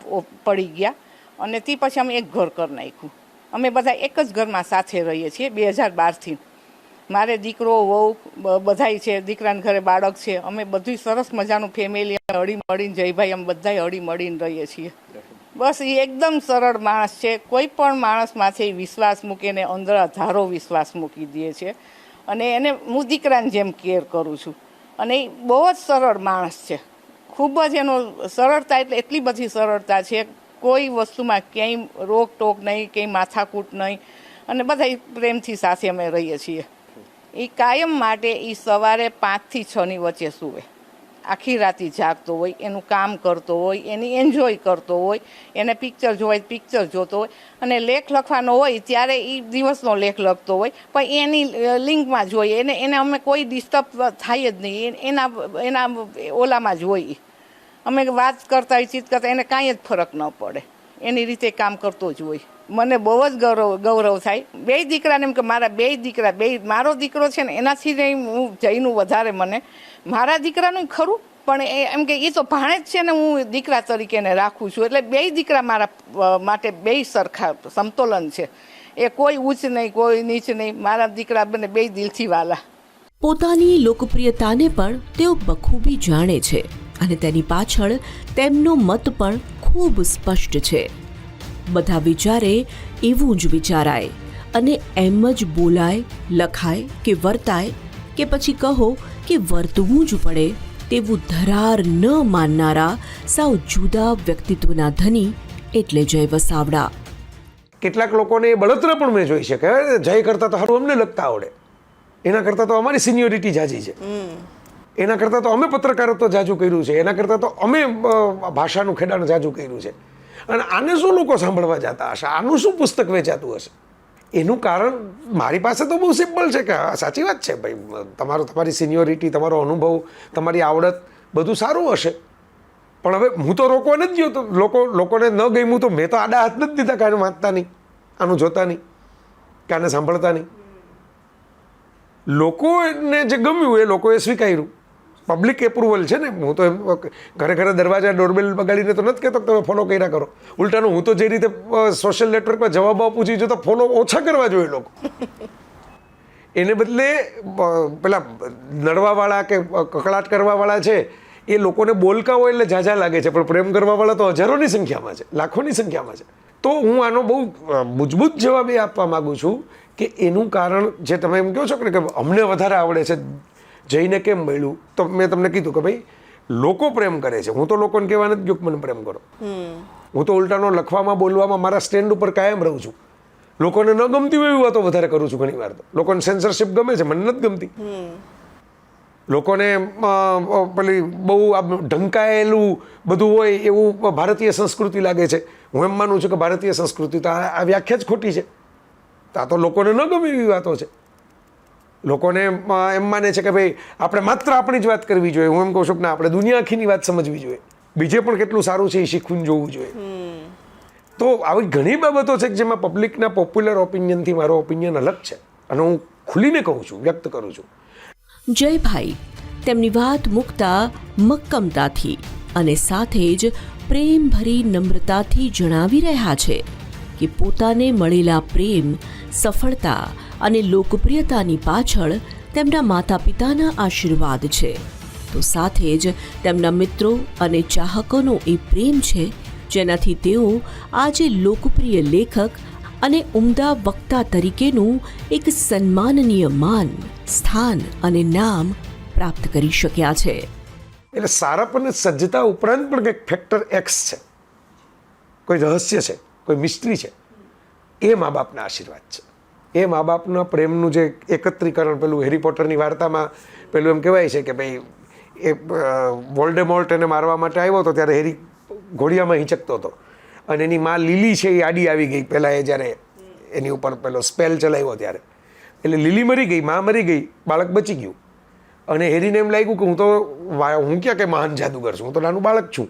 પડી ગયા અને તે પછી અમે એક ઘર કરી નાખ્યું. અમે બધા એક જ ઘરમાં સાથે રહીએ છીએ 2012થી. મારે દીકરો વહુ બધાય છે, દીકરાના ઘરે બાળક છે. અમે બધું સરસ મજાનું ફેમિલી હળી મળીને જયભાઈ અમે બધાય હળી મળીને રહીએ છીએ. બસ એ એકદમ સરળ માણસ છે. કોઈ પણ માણસમાંથી વિશ્વાસ મૂકીને અંદર ધારો વિશ્વાસ મૂકી દે છે અને એને હું દીકરાને જેમ કેર કરું છું. અને એ બહુ જ સરળ માણસ છે. ખૂબ જ એનો સરળતા એટલે એટલી બધી સરળતા છે. કોઈ વસ્તુમાં ક્યાંય રોકટોક નહીં, ક્યાંય માથાકૂટ નહીં અને બધા પ્રેમથી સાથે અમે રહીએ છીએ. એ કાયમ માટે એ સવારે 5 થી 6ની વચ્ચે સૂવે, આખી રાતી જાગતો હોય, એનું કામ કરતો હોય, એની એન્જોય કરતો હોય, એને પિક્ચર જોવાય પિક્ચર જોતો હોય અને લેખ લખવાનો હોય ત્યારે એ દિવસનો લેખ લખતો હોય પણ એની લિંકમાં જોઈએ એને અમે કોઈ ડિસ્ટર્બ થાય જ નહીં. એના ઓલામાં જ હોય. અમે વાત કરતા હોય, ચીત કરતા એને કાંઈ જ ફરક ન પડે. એની રીતે કામ કરતો જ હોય. મને બહુ જ ગૌરવ થાય. 2 દીકરાને એમ કે મારા 2 દીકરા, મારો દીકરો છે ને એનાથી હું જઈનું વધારે મને મારા દીકરાનું ખરું, પણ એમ કે એ તો ભાણે જ છે ને, હું દીકરા તરીકે એને રાખું છું. એટલે 2 દીકરા મારા માટે 2 સરખા સમતોલન છે. એ કોઈ ઊંચ નહીં, કોઈ નીચ નહીં. મારા દીકરા બંને 2 દિલથી વાલા. પોતાની લોકપ્રિયતાને પણ તેઓ બખૂબી જાણે છે અને તેની પાછળ તેમનો મત પણ ખૂબ સ્પષ્ટ છે. બધા વિચારે એવું જ વિચારાય અને એમ જ બોલાય, લખાય કે વર્તાય કે પછી કહો કે વર્તવું જ પડે તેવું ધરાર ન માનનારા સાવ જુદા વ્યક્તિત્વના ધની એટલે જય વસાવડા. કેટલાક લોકોને એ બળતરા પણ મેં જોઈ છે કે જય કરતાં તો સારું અમને લખતા આવડે, એના કરતાં તો અમારી સિનિયોરિટી જાજી છે, એના કરતાં તો અમે પત્રકારત્વ જાજુ કર્યું છે, એના કરતાં તો અમે ભાષાનું ખેડાણ જાજુ કર્યું છે. અને આને શું લોકો સાંભળવા જતા હશે, આનું શું પુસ્તક વેચાતું હશે? એનું કારણ મારી પાસે તો બહુ સિમ્પલ છે કે સાચી વાત છે ભાઈ, તમારી સિનિયોરિટી, તમારો અનુભવ, તમારી આવડત બધું સારું હશે, પણ હવે હું તો રોકવા નથી ગયો. તો લોકોને ન ગમ્યું તો મેં તો આડા હાથ નથી દીધા કે આને વાંચતા નહીં, આનું જોતા નહીં, કે આને સાંભળતા નહીં. લોકોને જે ગમ્યું એ લોકોએ સ્વીકાર્યું. પબ્લિક એપ્રુવલ છે ને. હું તો એમ ઘરે ઘરે દરવાજા ડોરબેલ બગાડીને તો નથી કહેતો કે તમે ફોલો કર્યા કરો. ઉલટાનું હું તો જે રીતે સોશિયલ નેટવર્કમાં જવાબ આપું છું, જો તો ફોલો ઓછા કરવા જોઈએ લોકો. એને બદલે પેલા નડવાવાળા કે કકળાટ કરવાવાળા છે એ લોકોને બોલકા હોય એટલે ઝાઝા લાગે છે, પણ પ્રેમ કરવાવાળા તો હજારોની સંખ્યામાં છે, લાખોની સંખ્યામાં છે. તો હું આનો બહુ મજબૂત જવાબ એ આપવા માગું છું કે એનું કારણ જે તમે એમ કહો છો કે અમને વધારે આવડે છે, જઈને કેમ મળ્યું, તો મેં તમને કીધું કે ભાઈ લોકો પ્રેમ કરે છે. હું તો લોકોને કહેવા નથી ગયો કે મને પ્રેમ કરો. હું તો ઉલટાનો લખવામાં, બોલવામાં મારા સ્ટેન્ડ ઉપર કાયમ રહું છું. લોકોને ન ગમતી હોય એવી વાતો વધારે કરું છું. ઘણી વાર તો લોકોને સેન્સરશિપ ગમે છે, મને નથી ગમતી. લોકોને પેલી બહુ ઢંકાયેલું બધું હોય એવું ભારતીય સંસ્કૃતિ લાગે છે. હું એમ માનું છું કે ભારતીય સંસ્કૃતિ તો આ વ્યાખ્યા જ ખોટી છે. આ તો લોકોને ન ગમે એવી વાતો છે. લોકોને એમ માને છે કે ભાઈ આપણે માત્ર આપણી જ વાત કરવી જોઈએ. હું એમ કહું છું કે ના, આપણે દુનિયા આખીની વાત સમજવી જોઈએ, બીજે પણ કેટલું સારું છે એ શીખવું જોવું જોઈએ. તો આવી ઘણી બાબતો છે કે જેમાં પબ્લિકના પોપ્યુલર ઓપિનિયનથી મારો ઓપિનિયન અલગ છે અને હું ખુલીને કહું છું, વ્યક્ત કરું છું. જયભાઈ તેમની વાત મૂકતા મક્કમતાથી અને સાથે જ પ્રેમભરી નમ્રતાથી જણાવી રહ્યા છે કે પોતાને મળેલા પ્રેમ, સફળતા અને લોકપ્રિયતાની પાછળ તેમના માતા પિતાના આશીર્વાદ છે, તો સાથે જ તેમના મિત્રો અને ચાહકોનો એ પ્રેમ છે જેનાથી તેઓ આજે લોકપ્રિય લેખક અને ઉમદા વક્તા તરીકેનું એક સન્માનનીય માન, સ્થાન અને નામ પ્રાપ્ત કરી શક્યા છે. એટલે સારાપ અને સજ્જતા ઉપરાંત પણ કંઈક ફેક્ટર એક્સ છે, કોઈ રહસ્ય છે, કોઈ મિસ્ટ્રી છે. એ મા બાપના આશીર્વાદ છે. એ મા બાપના પ્રેમનું જે એકત્રીકરણ, પેલું હેરી પોટરની વાર્તામાં પેલું એમ કહેવાય છે કે ભાઈ એ વોલ્ડેમોર્ટ એને મારવા માટે આવ્યો હતો ત્યારે હેરી ઘોડિયામાં હિંચકતો હતો અને એની માં લીલી છે એ આડી આવી ગઈ પહેલાં, એ જ્યારે એની ઉપર પેલો સ્પેલ ચલાવ્યો ત્યારે. એટલે લીલી મરી ગઈ, માં મરી ગઈ, બાળક બચી ગયું. અને હેરીને એમ લાગ્યું કે હું ક્યાં કંઈ મહાન જાદુગર છું, હું તો નાનું બાળક છું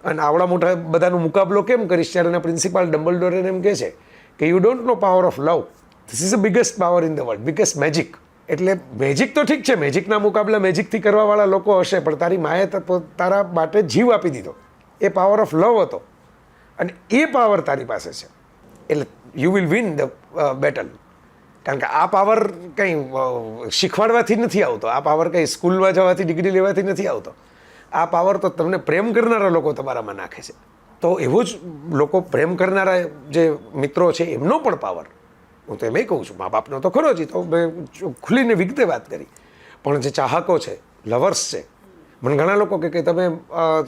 અને આવડા મોટા બધાનો મુકાબલો કેમ કરીશ. ત્યારે એના પ્રિન્સિપાલ ડમ્બલડોર એને એમ કહે છે કે you don't know power of love, this is the biggest power in the world, biggest magic. એટલે મેજિક તો ઠીક છે, મેજિકના મુકાબલા મેજિકથી કરવાવાળા લોકો હશે, પણ તારી માએ તારા માટે જીવ આપી દીધો, એ પાવર ઓફ લવ હતો અને એ પાવર તારી પાસે છે. એટલે you will win the battle. કારણ કે આ પાવર કંઈ શીખવાડવાથી નથી આવતો, આ પાવર કંઈ સ્કૂલમાં જવાથી, ડિગ્રી લેવાથી નથી આવતો. આ પાવર તો તમને પ્રેમ કરનારા લોકો તમારામાં નાખે છે. તો એવો જ લોકો પ્રેમ કરનારા જે મિત્રો છે એમનો પણ પાવર, હું તો એમ કહું છું, મા બાપનો તો ખરો જ, તો મેં ખુલીને વિગતે વાત કરી, પણ જે ચાહકો છે, લવર્સ છે, મને ઘણા લોકો કે તમે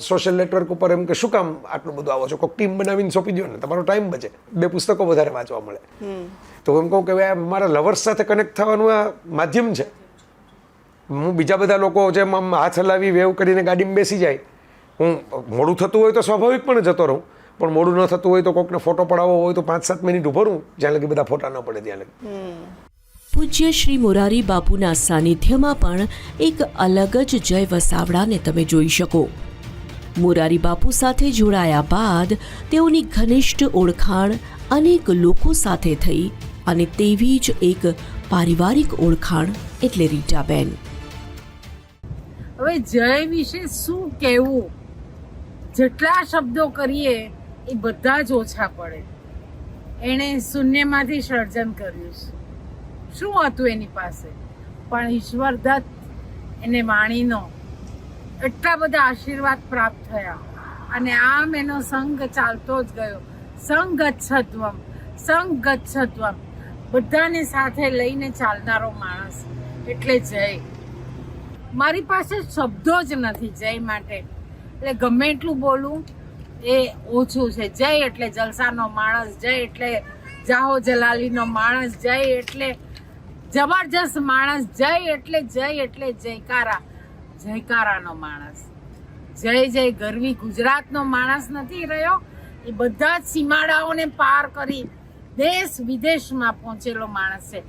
સોશિયલ નેટવર્ક ઉપર એમ કે શું કામ આટલું બધું આવો છો, કોઈક ટીમ બનાવીને સોંપી દો ને, તમારો ટાઈમ બચે, 2 પુસ્તકો વધારે વાંચવા મળે. તો એમ કહું કે ભાઈ મારા લવર્સ સાથે કનેક્ટ થવાનું આ માધ્યમ છે. હું બીજા બધા લોકો જેમ આમ હાથ હલાવી વેવ કરીને ગાડીમાં બેસી જાય, હું મોડું થતું હોય તો સ્વાભાવિક પણ જતો રહું, પણ મોડું ન થતું હોય તો કોઈકને ફોટો પડાવવો હોય તો 5-7 મિનિટ ઊભો રહું, જ્યાં લગી બધા ફોટા ન પડે ત્યાં લગી. પૂજ્ય શ્રી મોરારી બાપુના સાનિધ્યમાં પણ એક અલગ જ જય વસાવડાને તમે જોઈ શકો. મોરારી બાપુ સાથે જોડાયા બાદ તેઓની ઘનિષ્ઠ ઓળખાણ અનેક લોકો સાથે થઈ અને તેવી જ એક પારિવારિક ઓળખાણ એટલે રીટાબેન. હવે જય વિશે શું કહેવું, જેટલા શબ્દો કરીએ એ બધા જ ઓછા પડે. એણે શૂન્યમાંથી સર્જન કર્યું છે. શું હતું એની પાસે, પણ ઈશ્વર દત્ત એને વાણીનો એટલા બધા આશીર્વાદ પ્રાપ્ત થયા અને આમ એનો સંગ ચાલતો જ ગયો. સંગ ગચ્છત્વમ, સંગ ગચ્છત્વમ, બધાને સાથે લઈને ચાલનારો માણસ એટલે જય. મારી પાસે શબ્દો જ નથી જય માટે, એટલે ગમે એટલું બોલું એ ઓછું છે. જય એટલે જલસાનો માણસ, જય એટલે જાહો જલાલીનો માણસ, જય એટલે જબરજસ્ત માણસ, જય એટલે જયકારા, જયકારાનો માણસ. જય જય ગરવી ગુજરાતનો માણસ નથી રહ્યો, એ બધા જ સીમાડાઓને પાર કરી દેશ વિદેશમાં પહોંચેલો માણસ છે.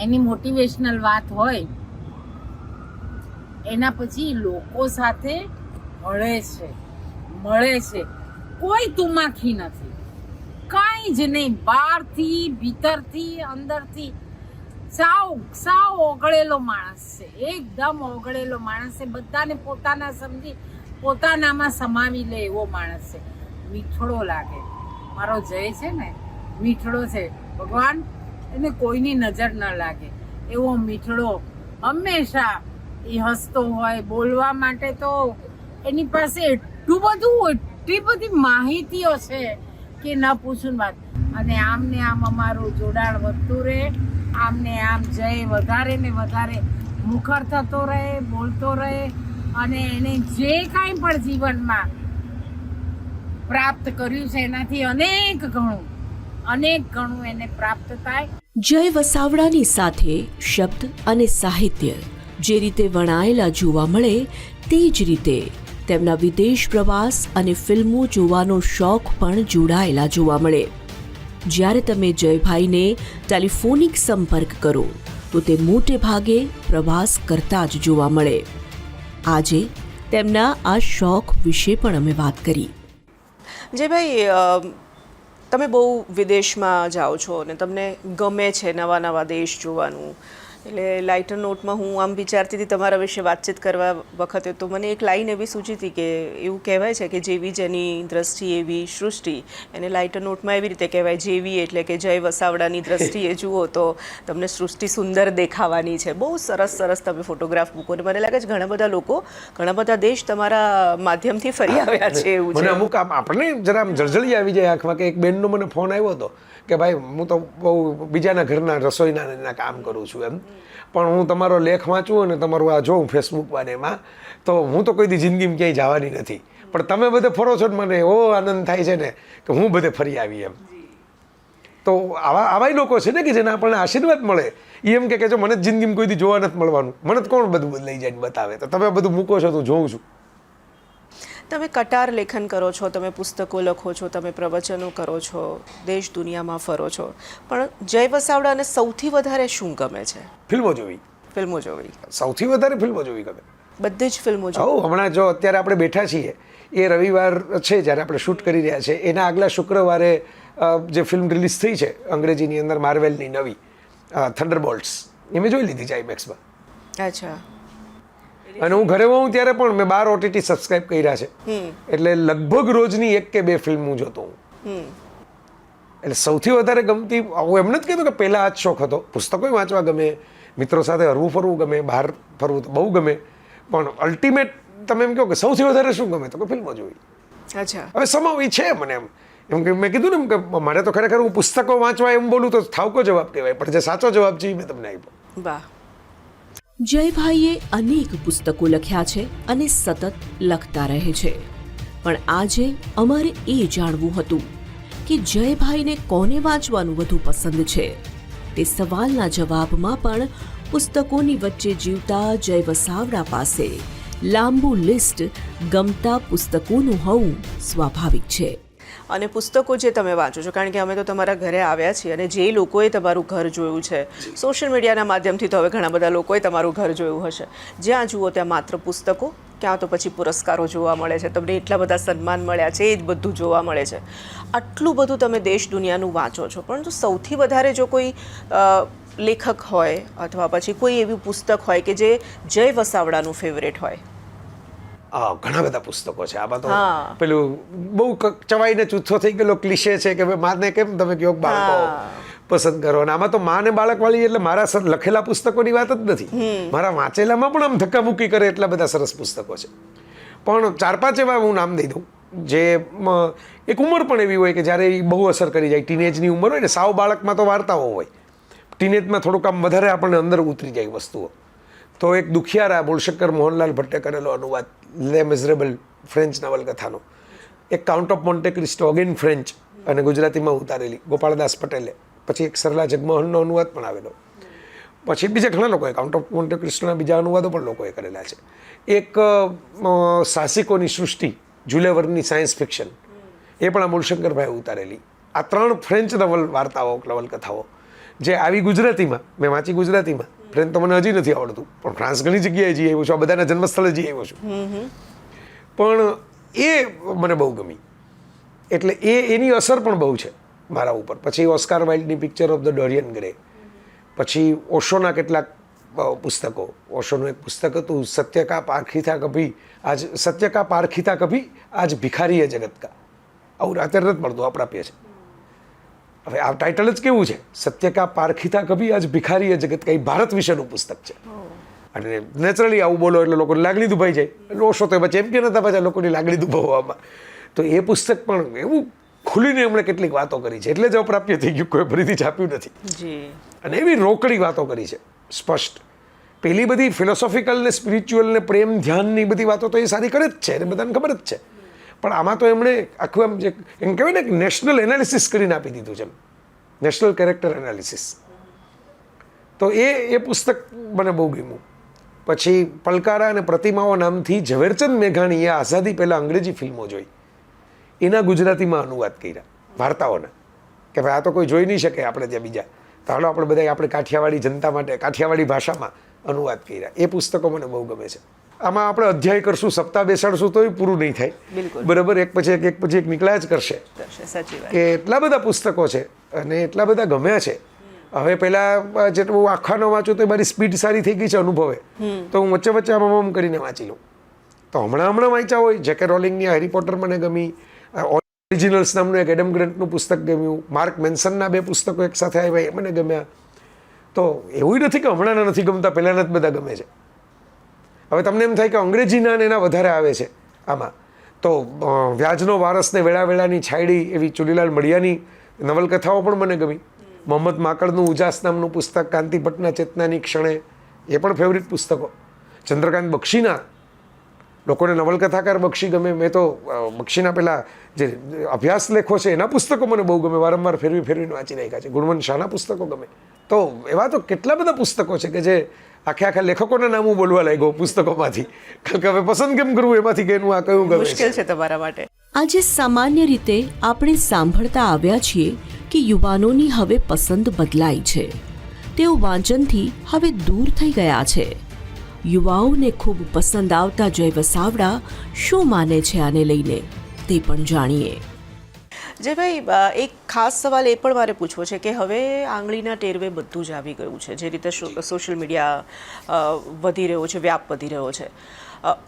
એની મોટિવેશનલ વાત હોય એના પછી લોકો સાથે મળે છે. કોઈ તુમાખી નથી, કાંઈ જ નહીં. બહારથી, ભીતરથી, અંદરથી સાવ ઓગળેલો માણસ છે. એકદમ ઓગળેલો માણસ છે. બધાને પોતાના સમજી પોતાનામાં સમાવી લે એવો માણસ છે. મીઠડો લાગે. મારો જય છે ને મીઠડો છે. ભગવાન એને કોઈની નજર ન લાગે એવો મીઠડો. હંમેશા એ હસતો હોય. બોલવા માટે તો એની પાસે એટલું બધું, એટલી બધી માહિતીઓ છે કે ન પૂછું વાત. અને આમને આમ અમારું જોડાણ વધતું રહે, આમને આમ જય વધારે ને વધારે મુખર થતો રહે, બોલતો રહે અને એને જે કાંઈ પણ જીવનમાં પ્રાપ્ત કર્યું છે એનાથી અનેક ઘણું એને પ્રાપ્ત થાય. જય વસાવડાની સાથે શબ્દ અને સાહિત્ય જે રીતે વણાયેલા જોવા મળે તે જ રીતે તેમના વિદેશ પ્રવાસ અને ફિલ્મો જોવાનો શોખ પણ જોડાયેલા જોવા મળે. જ્યારે તમે જયભાઈને ટેલિફોનિક સંપર્ક કરો તો તે મોટે ભાગે પ્રવાસ કરતા જ જોવા મળે. આજે તેમના આ શોખ વિશે પણ અમે વાત કરી. જયભાઈ, તમે બહુ વિદેશમાં જાઓ છો અને તમને ગમે છે નવા નવા દેશ જોવાનું, એટલે લાઇટર નોટમાં હું આમ વિચારતી હતી તમારા વિશે વાતચીત કરવા વખતે તો મને એક લાઈન એવી સૂચી હતી કે એવું કહેવાય છે કે જેવી જેની દ્રષ્ટિ એવી સૃષ્ટિ. એને લાઇટર નોટમાં એવી રીતે કહેવાય, જેવી એટલે કે જય વસાવડાની દ્રષ્ટિએ જુઓ તો તમને સૃષ્ટિ સુંદર દેખાવાની છે. બહુ સરસ તમે ફોટોગ્રાફ મૂકો અને મને લાગે છે ઘણા બધા લોકો, ઘણા બધા દેશ તમારા માધ્યમથી ફરી આવ્યા છે એવું છે. મને અમુક આપણને જરા આમ જળજળી આવી જાય આંખમાં કે એક બેનનો મને ફોન આવ્યો હતો કે ભાઈ હું તો બહુ બીજાના ઘરના રસોઈના કામ કરું છું એમ, પણ હું તમારો લેખ વાંચું અને તમારું આ જોઉં ફેસબુકમાં ને એમાં તો હું તો કોઈ દી જિંદગીમાં ક્યાંય જવાની નથી, પણ તમે બધે ફરો છો ને મને એવો આનંદ થાય છે ને કે હું બધે ફરી આવી એમ. તો આવા લોકો છે ને કે જેને આપણને આશીર્વાદ મળે. એ એમ કે જો મને જ જિંદગીમાં કોઈ દી જોવા નથી મળવાનું, મને જ કોણ બધું લઈ જાય બતાવે, તો તમે બધું મૂકો છો તો જોઉં છું. તમે કટાર લેખન કરો છો, તમે પુસ્તકો લખો છો, તમે પ્રવચનો કરો છો, દેશ દુનિયામાં ફરો છો, પણ જય વસાવડાને સૌથી વધારે શું ગમે છે? ફિલ્મો જોવી. સૌથી વધારે ફિલ્મો જોવી ગમે. બધી જ ફિલ્મો જોઉં. હમણાં જો અત્યારે આપણે બેઠા છીએ એ રવિવાર છે જ્યારે આપણે શૂટ કરી રહ્યા છે, એના આગલા શુક્રવારે જે ફિલ્મ રિલીઝ થઈ છે અંગ્રેજીની અંદર માર્વેલની નવી થંડરબોલ્ટ્સ, એ મેં જોઈ લીધી છે આઈમેક્સમાં. અચ્છા. અને હું ઘરે હોઉં ત્યારે પણ મેં 12 OTT સબસ્ક્રાઇબ કર્યા છે, એટલે લગભગ રોજની 1 કે 2 ફિલ્મ હું જોતો હું. એટલે સૌથી વધારે ગમતી, હું એમ નથી કહેતો કે પહેલાં આ જ શોખ હતો, પુસ્તકો વાંચવા ગમે, મિત્રો સાથે હરવું ફરવું ગમે, બહાર ફરવું તો બહુ ગમે, પણ અલ્ટિમેટ તમે એમ કહો કે સૌથી વધારે શું ગમે તો કે ફિલ્મો જોવી. અચ્છા. હવે સમાવી છે મને એમ કે મેં કીધું ને એમ કે મારે તો ખરેખર હું પુસ્તકો વાંચવા એમ બોલું તો થાવકો જવાબ કહેવાય, પણ જે સાચો જવાબ છે એ મેં તમને આપ્યો. વાહ. જયભાઈએ અનેક પુસ્તકો લખ્યા છે અને સતત લખતા રહે છે, પણ આજે અમારે એ જાણવું હતું કે જયભાઈને કોને વાંચવાનું વધુ પસંદ છે. તે સવાલના જવાબમાં પણ પુસ્તકોની વચ્ચે જીવતા જય વસાવડા પાસે લાંબુ લિસ્ટ ગમતા પુસ્તકોનું હોવું સ્વાભાવિક છે. અને પુસ્તકો જે તમે વાંચો છો, કારણ કે અમે તો તમારા ઘરે આવ્યા છીએ અને જે લોકોએ તમારું ઘર જોયું છે, સોશિયલ મીડિયાના માધ્યમથી તો હવે ઘણા બધા લોકોએ તમારું ઘર જોયું હશે, જ્યાં જુઓ ત્યાં માત્ર પુસ્તકો ક્યાં તો પછી પુરસ્કારો જોવા મળે છે, તમને એટલા બધા સન્માન મળ્યા છે, એ જ બધું જોવા મળે છે. આટલું બધું તમે દેશ દુનિયાનું વાંચો છો, પરંતુ સૌથી વધારે જો કોઈ લેખક હોય અથવા પછી કોઈ એવી પુસ્તક હોય કે જે જય વસાવડાનું ફેવરેટ હોય? ઘણા બધા પુસ્તકો છે. આમાં તો પેલું બહુ ચવાઈને ચૂથો થઈ ગયેલો ક્લિશે છે કે ભાઈ માને કેમ તમે કયો બાળકો પસંદ કરો, અને આમાં તો માં ને બાળક વાળી એટલે મારા લખેલા પુસ્તકોની વાત જ નથી, મારા વાંચેલામાં પણ આમ ધક્કામુક્કી કરે એટલા બધા સરસ પુસ્તકો છે. પણ 4-5 એવા હું નામ દઈ દઉં જે એક ઉંમર પણ એવી હોય કે જ્યારે એ બહુ અસર કરી જાય. ટીનેજની ઉંમર હોય ને, સાવ બાળકમાં તો વાર્તાઓ હોય, ટીનેજમાં થોડુંક આમ વધારે આપણને અંદર ઉતરી જાય વસ્તુઓ. તો એક દુખિયારા મૂળશંકર મોહનલાલ ભટ્ટે કરેલો અનુવાદ લે મિઝરેબલ ફ્રેન્ચ નવલકથાનો, એક count of Monte Cristo again French અને ગુજરાતીમાં ઉતારેલી ગોપાળદાસ પટેલે, પછી એક સરલા જગમોહનનો અનુવાદ પણ આવેલો, પછી બીજા ઘણા લોકોએ કાઉન્ટ ઓફ મોન્ટે ક્રિસ્ટોના બીજા અનુવાદો પણ લોકોએ કરેલા છે. એક સાહસિકોની સૃષ્ટિ જુલે વર્નની સાયન્સ ફિક્શન, એ પણ આ મૂળશંકરભાઈએ ઉતારેલી. આ 3 ફ્રેન્ચ નવલકથાઓ જે આવી ગુજરાતીમાં મેં વાંચી. ગુજરાતીમાં ફ્રેન્ચ તો મને હજી નથી આવડતું, પણ ફ્રાન્સ ઘણી જગ્યાએ જઈ આવ્યો છું, આ બધાના જન્મસ્થળે જઈ આવ્યો છું, પણ એ મને બહુ ગમી. એટલે એની અસર પણ બહુ છે મારા ઉપર. પછી ઓસ્કાર વાઇલ્ડની picture of the Dorian Gray, પછી ઓશોના કેટલાક પુસ્તકો. ઓશોનું એક પુસ્તક હતું સત્ય કા પારખીતા કભી આજ ભિખારી હે જગત કા. આવું અત્યારે નથી મળતું, અપ્રાપ્ય છે. હવે આ ટાઇટલ જ કેવું છે, સત્ય કા પારખીતા કભી આજ ભિખારી હે જગત કા. એ ભારત વિશેનું પુસ્તક છે, અને નેચરલી આવું બોલો એટલે લોકોની લાગણી દુભાઈ જાય. એટલે ઓશો તો એમાં ચેમ્પિયન હતા પાછા લોકોની લાગણી દુભાવવામાં. તો એ પુસ્તક પણ એવું ખુલીને એમણે કેટલીક વાતો કરી છે, એટલે જ અપ્રાપ્ય થઈ ગયું, કોઈ ફરીથી છાપ્યું નથી. અને એવી રોકડી વાતો કરી છે, સ્પષ્ટ. પેલી બધી ફિલોસોફિકલ ને સ્પિરિચ્યુઅલ ને પ્રેમ ધ્યાનની બધી વાતો તો એ સારી કરે જ છે, એને બધાને ખબર જ છે, પણ આમાં તો એમણે આખું એમ જે એમ કહેવાય ને કે નેશનલ એનાલિસિસ કરીને આપી દીધું છે, નેશનલ કેરેક્ટર એનાલિસિસ. તો એ પુસ્તક મને બહુ ગમ્યું. પછી પલકારા અને પ્રતિમાઓ નામથી ઝવેરચંદ મેઘાણીએ આઝાદી પહેલાં અંગ્રેજી ફિલ્મો જોઈ, એના ગુજરાતીમાં અનુવાદ કર્યા વાર્તાઓના, કે ભાઈ આ તો કોઈ જોઈ નહીં શકે આપણે ત્યાં બીજા, તો હાલો આપણે બધા આપણે કાઠિયાવાડી જનતા માટે કાઠિયાવાડી ભાષામાં અનુવાદ કર્યા. એ પુસ્તકો મને બહુ ગમે છે. આમાં આપણે અધ્યાય કરશું, સપ્તાહ બેસાડશું તોય પૂરું નહીં થાય, બરાબર, એક પછી એક નીકળ્યા જ કરશે. કે એટલા બધા પુસ્તકો છે અને એટલા બધા ગમ્યા છે. હવે પહેલાં જેટલું હું આખાનો વાંચું તો મારી સ્પીડ સારી થઈ ગઈ છે અનુભવે, તો હું વચ્ચે આમ કરીને વાંચી લઉં. તો હમણાં વાંચ્યા હોય, જેકે રોલિંગની હેરી પોટર મને ગમી, ઓરિજિનલ્સ નામનું એક એડમ ગ્રન્ટનું પુસ્તક ગમ્યું, માર્ક મેન્સનના 2 પુસ્તકો એક સાથે આવ્યા એ મને ગમ્યા. તો એવું નથી કે હમણાંના નથી ગમતા, પહેલાંના જ બધા ગમે છે. હવે તમને એમ થાય કે અંગ્રેજીના ને એના વધારે આવે છે આમાં, તો વ્યાજનો વારસ ને વેળાની છાયડી એવી ચુનીલાલ મડિયાની નવલકથાઓ પણ મને ગમી. મોહમ્મદ માકડનું ઉજાસ નામનું પુસ્તક, કાંતિ ભટ્ટના ચેતનાની ક્ષણે, એ પણ ફેવરિટ પુસ્તકો. ચંદ્રકાંત બક્ષીના, લોકોને નવલકથાકાર બક્ષી ગમે, મેં તો બક્ષીના પેલા જે અભ્યાસ લેખો છે એના પુસ્તકો મને બહુ ગમે, વારંવાર ફેરવીને વાંચી નાખ્યા છે. ગુણવંત શાહના પુસ્તકો ગમે. તો એવા તો કેટલા બધા પુસ્તકો છે કે જે આખા લેખકોના નામ હું બોલવા લાગ્યો પુસ્તકોમાંથી, કારણ કે હવે પસંદ કેમ કરવું એમાંથી કે આ કયું ગમે મુશ્કેલ છે તમારા માટે. આજે સામાન્ય રીતે આપણે સાંભળતા આવ્યા છીએ કે યુવાનોની હવે પસંદ બદલાઈ છે, તેઓ વાંચનથી હવે દૂર થઈ ગયા છે. યુવાઓને ખૂબ પસંદ આવતા જય વસાવડા શું માને છે આને લઈને, તે પણ જાણીએ. જે ભાઈ, એક ખાસ સવાલ એ પણ મારે પૂછવો છે કે હવે આંગળીના ટેરવે બધું જ આવી ગયું છે, જે રીતે સોશિયલ મીડિયા વધી રહ્યો છે, વ્યાપ વધી રહ્યો છે.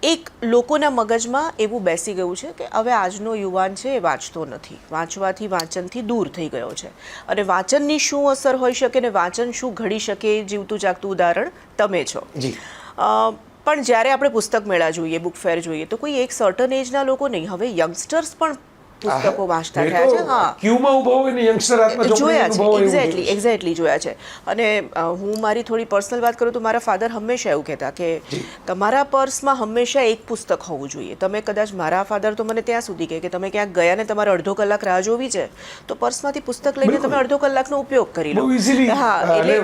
એક લોકોના મગજમાં એવું બેસી ગયું છે કે હવે આજનો યુવાન છે એ વાંચતો નથી, વાંચવાથી વાંચનથી દૂર થઈ ગયો છે, અને વાંચનની શું અસર હોઈ શકે ને વાંચન શું ઘડી શકે, જીવતું જાગતું ઉદાહરણ તમે છો. પણ જ્યારે આપણે પુસ્તક મેળા જોઈએ, બુક ફેર જોઈએ, તો કોઈ એક સર્ટન એજના લોકો નહીં, હવે યંગસ્ટર્સ પણ પુસ્તકો વાંચતા થયા છે. હા, ક્યુમાં ઊભા હોય ને યંગસ્ટર હાથમાં જોયા છે, એક્ઝેક્ટલી જોયા છે. અને હું મારી થોડી પર્સનલ વાત કરું તો મારા ફાધર હંમેશા એવું કહેતા કે તમારા પર્સમાં હંમેશા એક પુસ્તક હોવું જોઈએ. તમે કદાચ, મારા ફાધર તો મને ત્યાં સુધી કહે કે તમે ક્યાંક ગયા ને તમારે અડધો કલાક રાહ જોવી છે તો પર્સમાંથી પુસ્તક લઈને તમે અડધો કલાકનો ઉપયોગ કરી લો. હા, એટલે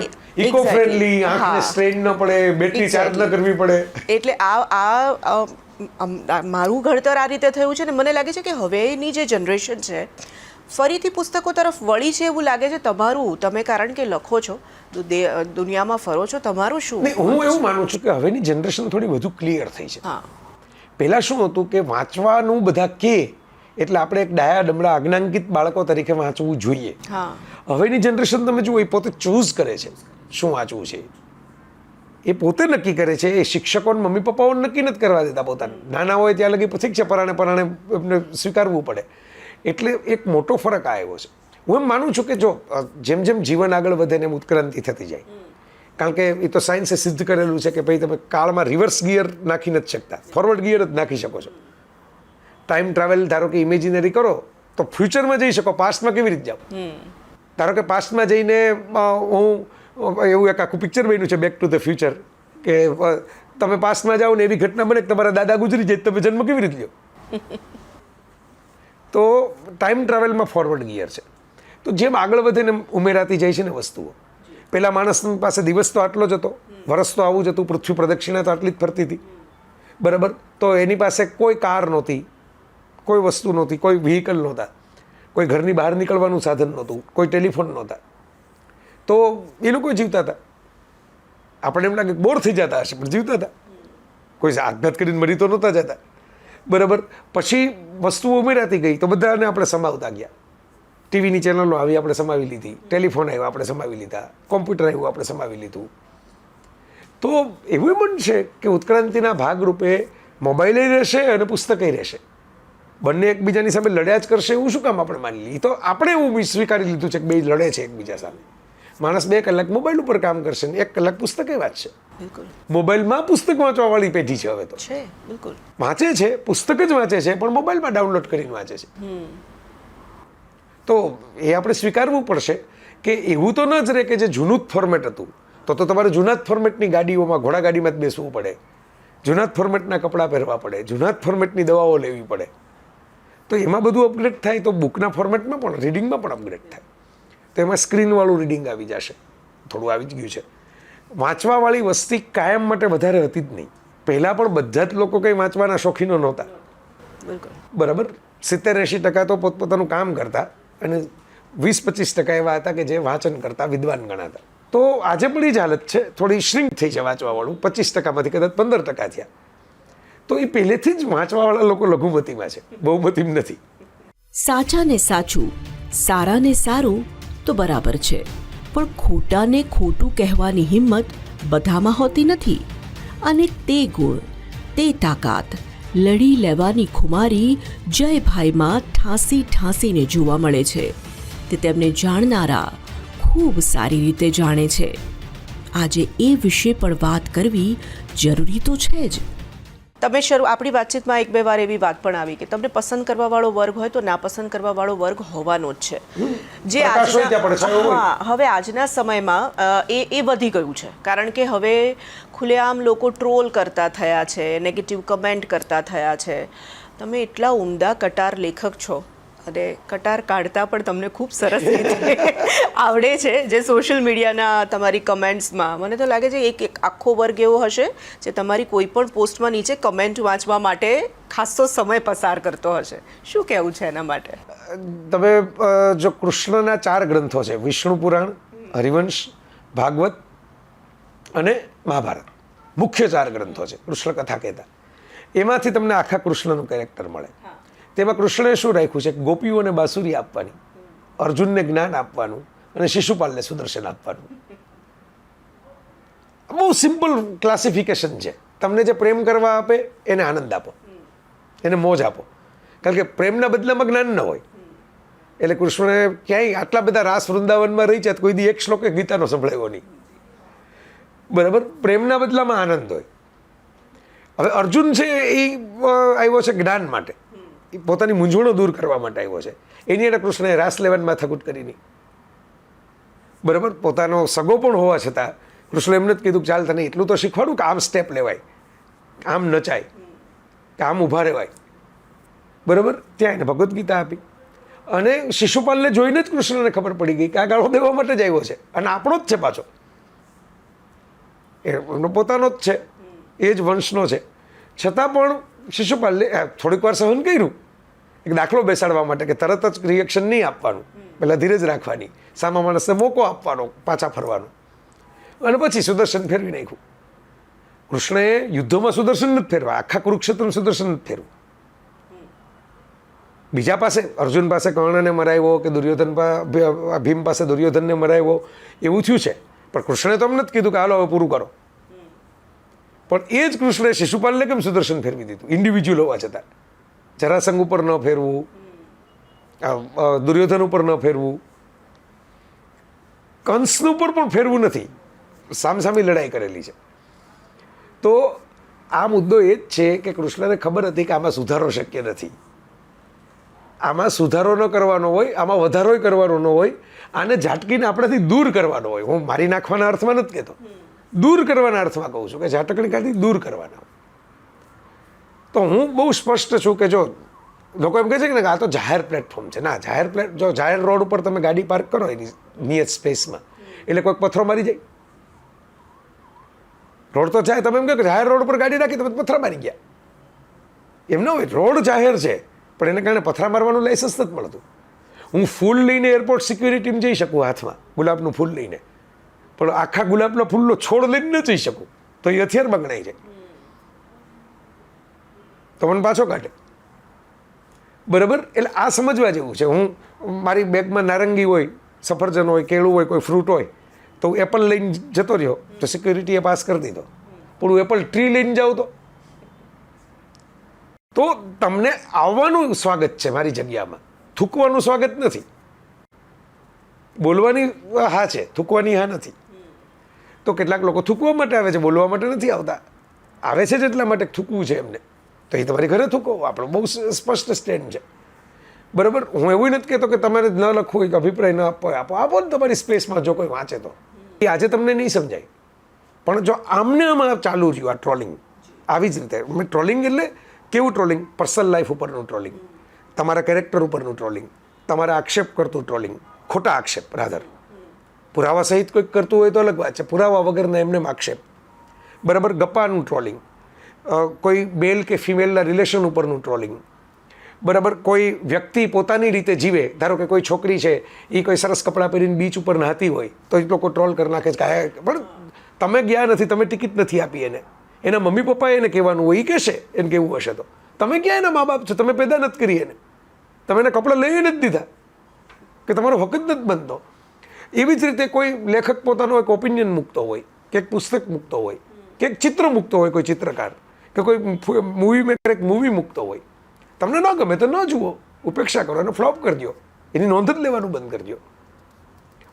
ઇકો ફ્રેન્ડલી, આંખને સ્ટ્રેન ન પડે, બેટરી ચાર્જ ન કરવી પડે. એટલે આ મારું ઘડતર આ રીતે થયું છે ને મને લાગે છે કે હવેની જે જનરેશન છે ફરીથી પુસ્તકો તરફ વળી છે એવું લાગે છે. તમારું, તમે કારણ કે લખો છો, દુનિયામાં ફરો છો, તમારું શું? હું એવું માનું છું કે હવેની જનરેશન થોડી વધુ ક્લિયર થઈ છે. પહેલાં શું હતું કે વાંચવાનું બધા કહે એટલે આપણે એક ડાયા ડમડા અજ્ઞાંકિત બાળકો તરીકે વાંચવું જોઈએ. હવેની જનરેશન તમે જુઓ, એ પોતે ચૂઝ કરે છે શું વાંચવું છે, એ પોતે નક્કી કરે છે. એ શિક્ષકોને મમ્મી પપ્પાઓને નક્કી નથી કરવા દેતા પોતાને. નાના હોય ત્યાં લગી ઠીક છે, પરાણે એમને સ્વીકારવું પડે. એટલે એક મોટો ફરક આવ્યો છે. હું એમ માનું છું કે જો જેમ જેમ જીવન આગળ વધે ને ઉત્ક્રાંતિ થતી જાય, કારણ કે એ તો સાયન્સે સિદ્ધ કરેલું છે કે ભાઈ તમે કાળમાં રિવર્સ ગિયર નાખી નથી શકતા, ફોરવર્ડ ગિયર જ નાખી શકો છો. ટાઈમ ટ્રાવેલ ધારો કે ઇમેજિનરી કરો તો ફ્યુચરમાં જઈ શકો, પાસ્ટમાં કેવી રીતે જાઓ? ધારો કે પાસ્ટમાં જઈને હું એવું એક આખું પિક્ચર બન્યું છે બેક ટુ ધ ફ્યુચર, કે તમે પાસ્ટમાં જાઓ ને એવી ઘટના બને કે તમારા દાદા ગુજરી જાય, તમે જન્મ કેવી રીતે લ્યો? તો ટાઈમ ટ્રાવેલમાં ફોરવર્ડ ગિયર છે. તો જેમ આગળ વધે ને ઉમેરાતી જાય છે ને વસ્તુઓ. પહેલાં માણસ પાસે દિવસ તો આટલો જ હતો, વર્ષ તો આવું જ હતું, પૃથ્વી પ્રદક્ષિણા તો આટલી જ ફરતી હતી, બરાબર. તો એની પાસે કોઈ કાર નહોતી, કોઈ વસ્તુ નહોતી, કોઈ વ્હીકલ નહોતા, કોઈ ઘરની બહાર નીકળવાનું સાધન નહોતું, કોઈ ટેલિફોન નહોતા. તો એ લોકો જીવતા હતા. આપણે એમ લાગે બોર થઈ જતા હશે, પણ જીવતા હતા. કોઈ આપઘાત કરીને મરી તો નહોતા જતા, બરાબર. પછી વસ્તુઓ ઉમેરાતી ગઈ તો બધાને આપણે સમાવતા ગયા. ટીવીની ચેનલો આવી, આપણે સમાવી લીધી. ટેલિફોન આવ્યો, આપણે સમાવી લીધા. કોમ્પ્યુટર આવ્યું, આપણે સમાવી લીધું. તો એવું બનશે કે ઉત્ક્રાંતિના ભાગરૂપે મોબાઈલે રહેશે અને પુસ્તકે રહેશે. બંને એકબીજાની સામે લડ્યા જ કરશે એવું શું કામ આપણે માની લઈએ? તો આપણે એવું સ્વીકારી લીધું છે કે બે લડે છે એકબીજા સામે. માણસ 2 કલાક મોબાઈલ ઉપર કામ કરશે ને 1 કલાક પુસ્તકે વાંચશે. મોબાઈલમાં પુસ્તક વાંચવાવાળી પેઢી છે હવે તો. વાંચે છે, પુસ્તક જ વાંચે છે, પણ મોબાઈલમાં ડાઉનલોડ કરીને વાંચે છે. તો એ આપણે સ્વીકારવું પડશે કે એવું તો ન જ રહે કે જે જૂનું જ ફોર્મેટ હતું તો તમારે જૂના જ ફોર્મેટની ગાડીઓમાં, ઘોડાગાડીમાં જ બેસવું પડે, જૂના જ ફોર્મેટના કપડાં પહેરવા પડે, જૂના જ ફોર્મેટની દવાઓ લેવી પડે. તો એમાં બધું અપગ્રેડ થાય તો બુકના ફોર્મેટમાં પણ, રીડિંગમાં પણ અપગ્રેડ થાય. તો એમાં સ્ક્રીનવાળું રીડિંગ આવી જશે, થોડું આવી જ ગયું છે. વાંચવાવાળી વસ્તી કાયમ માટે વધારે હતી જ નહીં. પહેલાં પણ બધા જ લોકો કંઈ વાંચવાના શોખીનો નહોતા, બરાબર. 70-80% તો પોતપોતાનું કામ કરતા અને 20-25% એવા હતા કે જે વાંચન કરતા વિદ્વાન ગણાતા. તો આજે પણ એ જ હાલત છે. થોડી શ્રિંક થઈ છે વાંચવાવાળું, 25%માંથી કદાચ 15% થયા. તો એ પહેલેથી જ વાંચવાવાળા લોકો લઘુમતીમાં છે, બહુમતીમાં નથી. સાચાને સાચું, સારાને સારું તો બરાબર છે, પણ ખોટાને ખોટું કહેવાની હિંમત બધામાં હોતી નથી. અને તે ગુણ, તે તાકાત, લડી લેવાની ખુમારી જયભાઈમાં ઠાંસીને જોવા મળે છે. તે તેમને જાણનારા ખૂબ સારી રીતે જાણે છે. આજે એ વિશે પણ વાત કરવી જરૂરી તો છે જ. તમે આપણી વાતચીતમાં 1-2 વાર એવી વાત પણ આવી કે તમને પસંદ કરવાવાળો વર્ગ હોય તો નાપસંદ કરવાવાળો વર્ગ હોવાનો જ છે. જે હવે આજના સમયમાં એ વધી ગયું છે, કારણ કે હવે ખુલ્લેઆમ લોકો ટ્રોલ કરતા થયા છે, નેગેટિવ કમેન્ટ કરતા થયા છે. તમે એટલા ઉમદા કટાર લેખક છો અને કટાર કાઢતા પણ તમને ખૂબ સરસ રીતે આવડે છે, જે સોશિયલ મીડિયાના તમારી કમેન્ટ્સમાં મને તો લાગે છે એક આખો વર્ગ એવો હશે જે તમારી કોઈ પણ પોસ્ટમાં નીચે કમેન્ટ વાંચવા માટે ખાસો સમય પસાર કરતો હશે. શું કહેવું છે એના માટે? તમે જો કૃષ્ણના 4 ગ્રંથો છે, વિષ્ણુ પુરાણ, હરિવંશ, ભાગવત અને મહાભારત, મુખ્ય 4 ગ્રંથો છે કૃષ્ણ કથા કહેતા. એમાંથી તમને આખા કૃષ્ણનું કેરેક્ટર મળે. તેમાં કૃષ્ણએ શું રાખ્યું છે? ગોપીઓને બાંસુરી આપવાની, અર્જુનને જ્ઞાન આપવાનું અને શિશુપાલને સુદર્શન આપવાનું. બહુ સિમ્પલ ક્લાસિફિકેશન છે. તમને જે પ્રેમ કરવા આપે એને આનંદ આપો, એને મોજ આપો, કારણ કે પ્રેમના બદલામાં જ્ઞાન ન હોય. એટલે કૃષ્ણએ ક્યાંય આટલા બધા રાસ વૃંદાવનમાં રહી છે કોઈ દી એક શ્લોકે ગીતાનો સંભળાયો નહીં, બરાબર. પ્રેમના બદલામાં આનંદ હોય. હવે અર્જુન છે એ આવ્યો છે જ્ઞાન માટે, પોતાની મૂંઝવણો દૂર કરવા માટે આવ્યો છે. એની એને કૃષ્ણએ રાસ લેવાની માથાકૂટ કરી નહીં, બરાબર. પોતાનો સગો પણ હોવા છતાં કૃષ્ણ એમને જ કીધું કે ચાલ તને એટલું તો શીખવાડું કે આમ સ્ટેપ લેવાય, આમ નચાય, કે આમ ઊભા રહેવાય, બરાબર. ત્યાં એને ભગવદ્ ગીતા આપી. અને શિશુપાલને જોઈને જ કૃષ્ણને ખબર પડી ગઈ કે આ ગાળો દેવા માટે જ આવ્યો છે અને આપણો જ છે પાછો, એનો પોતાનો જ છે, એ જ વંશનો છે. છતાં પણ શિશુપાલને થોડીક વાર સહન કર્યું, એક દાખલો બેસાડવા માટે કે તરત જ રિએક્શન નહીં આપવાનું, પહેલાં ધીરજ રાખવાની, સામા માણસને મોકો આપવાનો પાછા ફરવાનો, અને પછી સુદર્શન ફેરવી નાખ્યું. કૃષ્ણએ યુદ્ધોમાં સુદર્શન નથી ફેરવા, આખા કુરુક્ષેત્રમાં સુદર્શન નથી ફેરવું. બીજા પાસે અર્જુન પાસે કર્ણને મરાવ્યો કે દુર્યોધન ભીમ પાસે દુર્યોધનને મરાવ્યો એવું થયું છે, પણ કૃષ્ણે તો એમ નથી કીધું કે હાલો હવે પૂરું કરો. પણ એ જ કૃષ્ણે શિશુપાલને કેમ સુદર્શન ફેરવી દીધું ઇન્ડિવિજ્યુઅલ હોવા છતાં? જરાસંઘ ઉપર ન ફેરવું, દુર્યોધન ઉપર ન ફેરવું, કંસનું ઉપર પણ ફેરવું નથી, સામસામી લડાઈ કરેલી છે. તો આ મુદ્દો એ જ છે કે કૃષ્ણને ખબર હતી કે આમાં સુધારો શક્ય નથી, આમાં સુધારો ન કરવાનો હોય, આમાં વધારો કરવાનો ન હોય, આને ઝાટકીને આપણાથી દૂર કરવાનો હોય. હું મારી નાખવાના અર્થમાં નથી કહેતો, દૂર કરવાના અર્થમાં કહું છું કે ઝાટકણી કાઢી દૂર કરવાના. તો હું બહુ સ્પષ્ટ છું કે જો લોકો એમ કહે છે કે આ તો જાહેર પ્લેટફોર્મ છે, ના, જો જાહેર રોડ ઉપર તમે ગાડી પાર્ક કરો એની નિયત સ્પેસમાં, એટલે કોઈક પથ્થરો મારી જાય. રોડ તો જાય, તમે એમ કહો કે જાહેર રોડ ઉપર ગાડી રાખી તમે પથ્થર મારી ગયા, એમ ન હોય. રોડ જાહેર છે પણ એને કારણે પથ્થર મારવાનું લાયસન્સ નથી મળતું. હું ફૂલ લઈને એરપોર્ટ સિક્યુરિટીમાં જઈ શકું હાથમાં, ગુલાબનું ફૂલ લઈને, પણ આખા ગુલાબના ફૂલનો છોડ લઈને ન જઈ શકું, તો એ હથિયારમાં ગણાય જાય, તો મને પાછો કાઢે. બરાબર? એટલે આ સમજવા જેવું છે. હું મારી બેગમાં નારંગી હોય, સફરજન હોય, કેળું હોય, કોઈ ફ્રૂટ હોય, તો હું એપલ લઈને જતો રહ્યો તો સિક્યુરિટીએ પાસ કરી દીધો, પણ હું એપલ ટ્રી લઈને જાઉં તો તમને આવવાનું સ્વાગત છે મારી જગ્યામાં, થૂકવાનું સ્વાગત નથી. બોલવાની હા છે, થૂકવાની હા નથી. તો કેટલાક લોકો થૂકવા માટે આવે છે, બોલવા માટે નથી આવતા. આવે છે જ એટલા માટે થૂકવું છે એમને, તો એ તમારી ઘરે થૂકો, આપણો બહુ સ્પષ્ટ સ્ટેન્ડ છે. બરાબર? હું એવું નથી કહેતો કે તમારે ન લખવું હોય કે અભિપ્રાય ન આપવો હોય, આપો ને તમારી સ્પેસમાં, જો કોઈ વાંચે તો. એ આજે તમને નહીં સમજાય, પણ જો આમને આમાં ચાલુ રહ્યું આ ટ્રોલિંગ, આવી જ રીતે ટ્રોલિંગ એટલે કેવું ટ્રોલિંગ? પર્સનલ લાઈફ ઉપરનું ટ્રોલિંગ, તમારા કેરેક્ટર ઉપરનું ટ્રોલિંગ, તમારા આક્ષેપ કરતું ટ્રોલિંગ, ખોટા આક્ષેપ રાધર, પુરાવા સહિત કોઈક કરતું હોય તો અલગ વાત છે, પુરાવા વગરના એમને આક્ષેપ. બરાબર? ગપ્પાનું ટ્રોલિંગ, કોઈ મેલ કે ફિમેલના રિલેશન ઉપરનું ટ્રોલિંગ. બરાબર? કોઈ વ્યક્તિ પોતાની રીતે જીવે, ધારો કે કોઈ છોકરી છે એ કોઈ સરસ કપડાં પહેરીને બીચ ઉપર નહાતી હોય તો એ લોકો ટ્રોલ કરી નાખે છે કે પણ તમે ગયા નથી, તમે ટિકિટ નથી આપી એને, એના મમ્મી પપ્પાએ એને કહેવાનું હોય, એ કહેશે એને કેવું હશે તો તમે ક્યાં એના મા બાપ છો, તમે પેદા નથી કરી એને, તમે એને કપડાં લઈ નથી દીધા, કે તમારો હક જ નથી બનતો. એવી જ રીતે કોઈ લેખક પોતાનો એક ઓપિનિયન મૂકતો હોય, કે એક પુસ્તક મૂકતો હોય, કે એક ચિત્ર મૂકતો હોય, કોઈ ચિત્રકાર, કે કોઈ મૂવી મેકર એક મૂવી મૂકતો હોય, તમને ન ગમે તો ન જુઓ, ઉપેક્ષા કરો, એને ફ્લોપ કરી દો, એની નોંધ જ લેવાનું બંધ કરી દો.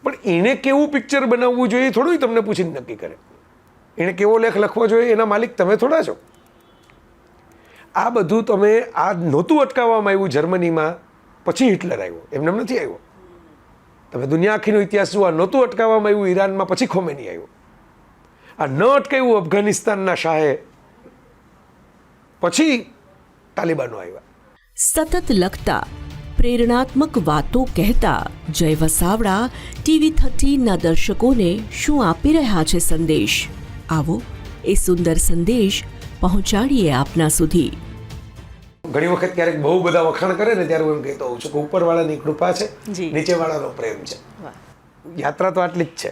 પણ એને કેવું પિક્ચર બનાવવું જોઈએ થોડું તમને પૂછીને નક્કી કરે, એણે કેવો લેખ લખવો જોઈએ એના માલિક તમે થોડા છો. આ બધું તમે આ નહોતું અટકાવવામાં આવ્યું જર્મનીમાં, પછી હિટલર આવ્યો, એમને નથી આવ્યો. તમે દુનિયા આખીનો ઇતિહાસ જુઓ, નહોતું અટકાવવામાં આવ્યું ઈરાનમાં, પછી ખોમેની આવ્યો. આ ન અટકાવ્યું અફઘાનિસ્તાનના શાહે, પછી તાલિબાનો આવ્યા. સતત લખતા, પ્રેરણાત્મક વાતો કહેતા જય વસાવડા TV13ના દર્શકોને શું આપી રહ્યા છે સંદેશ? આવો એ સુંદર સંદેશ પહોંચાડીએ આપના સુધી. ઘણી વખત ક્યારેક બહુ બધા વખાણ કરે ને ત્યારે હું એમ કહેતો હોઉં છું કે ઉપરવાળાની કૃપા છે, જી. નીચેવાળાનો પ્રેમ છે. યાત્રા તો આટલી જ છે,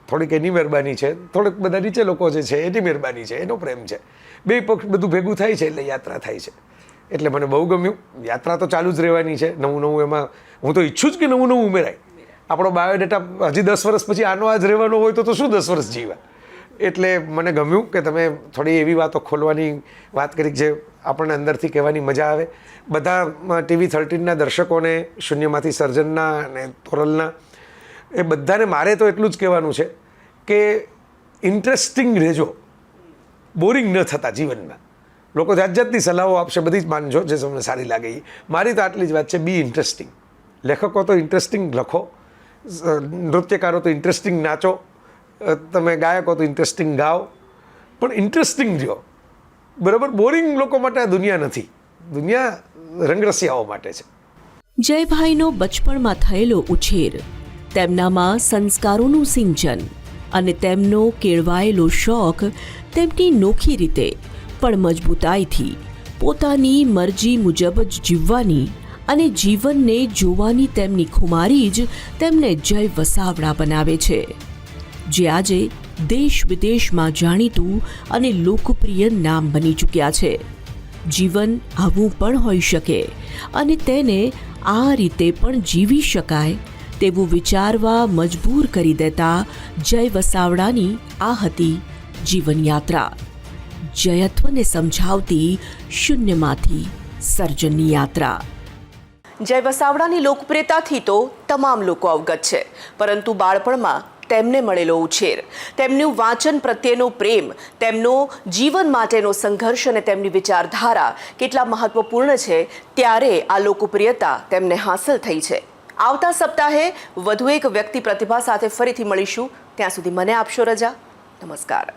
થોડીક એની મહેરબાની છે, થોડીક બધા નીચે લોકો જે છે એની મહેરબાની છે, એનો પ્રેમ છે. બે પક્ષ બધું ભેગું થાય છે એટલે યાત્રા થાય છે. એટલે મને બહુ ગમ્યું. યાત્રા તો ચાલુ જ રહેવાની છે, નવું નવું એમાં હું તો ઈચ્છું જ કે નવું નવું ઉમેરાય. આપણો બાયોડેટા હજી 10 વર્ષ પછી આનો આ જ રહેવાનો હોય તો શું 10 વર્ષ જીવા. એટલે મને ગમ્યું કે તમે થોડી એવી વાતો ખોલવાની વાત કરી જે આપણને અંદરથી કહેવાની મજા આવે. બધા TV13ના દર્શકોને, શૂન્યમાંથી સર્જનના અને તોરલના, એ બધાને મારે તો એટલું જ કહેવાનું છે કે ઇન્ટરેસ્ટિંગ રહેજો, બોરિંગ ન થતા જીવનમાં. લોકો જાત જાતની સલાહો આપશે, બધી જ માનજો જે તમને સારી લાગે એ. મારી તો આટલી જ વાત છે, બી ઇન્ટરેસ્ટિંગ. લેખકો તો ઇન્ટરેસ્ટિંગ લખો, નૃત્યકારો તો ઇન્ટરેસ્ટિંગ નાચો, તમે ગાયકો તો ઇન્ટરેસ્ટિંગ ગાઓ, પણ ઇન્ટરેસ્ટિંગ રહ્યો. બરાબર? બોરિંગ લોકો માટે આ દુનિયા નથી, દુનિયા રંગરસિયાઓ માટે છે. જયભાઈનો બચપણમાં થયેલો ઉછેર, તેમનામાં સંસ્કારોનું સિંચન અને તેમનો કેળવાયેલો શોખ તેમની નોખી રીતે પણ મજબૂતાઈથી પોતાની મરજી મુજબ જ જીવવાની અને જીવનને જોવાની તેમની ખુમારી જ તેમને જય વસાવડા બનાવે છે, જે આજે દેશ વિદેશમાં જાણીતું અને લોકપ્રિય નામ બની ચૂક્યા છે. જીવન આવું પણ હોઈ શકે અને તેને આ રીતે પણ જીવી શકાય તેવું વિચારવા મજબૂર કરી દેતા જય વસાવડાની આ હતી જીવનયાત્રા. જયત્વને સમજાવતી શૂન્યમાંથી સર્જનની યાત્રા. જય વસાવડાની લોકપ્રિયતાથી તો તમામ લોકો અવગત છે, પરંતુ બાળપણમાં તેમને મળેલો ઉછેર, તેમનું વાંચન પ્રત્યેનો પ્રેમ, તેમનો જીવન માટેનો સંઘર્ષ અને તેમની વિચારધારા કેટલા મહત્વપૂર્ણ છે ત્યારે આ લોકપ્રિયતા તેમને હાંસલ થઈ છે. આવતા સપ્તાહે વધુ એક વ્યક્તિ પ્રતિભા સાથે ફરીથી મળીશું. ત્યાં સુધી મને આપશો રજા. નમસ્કાર.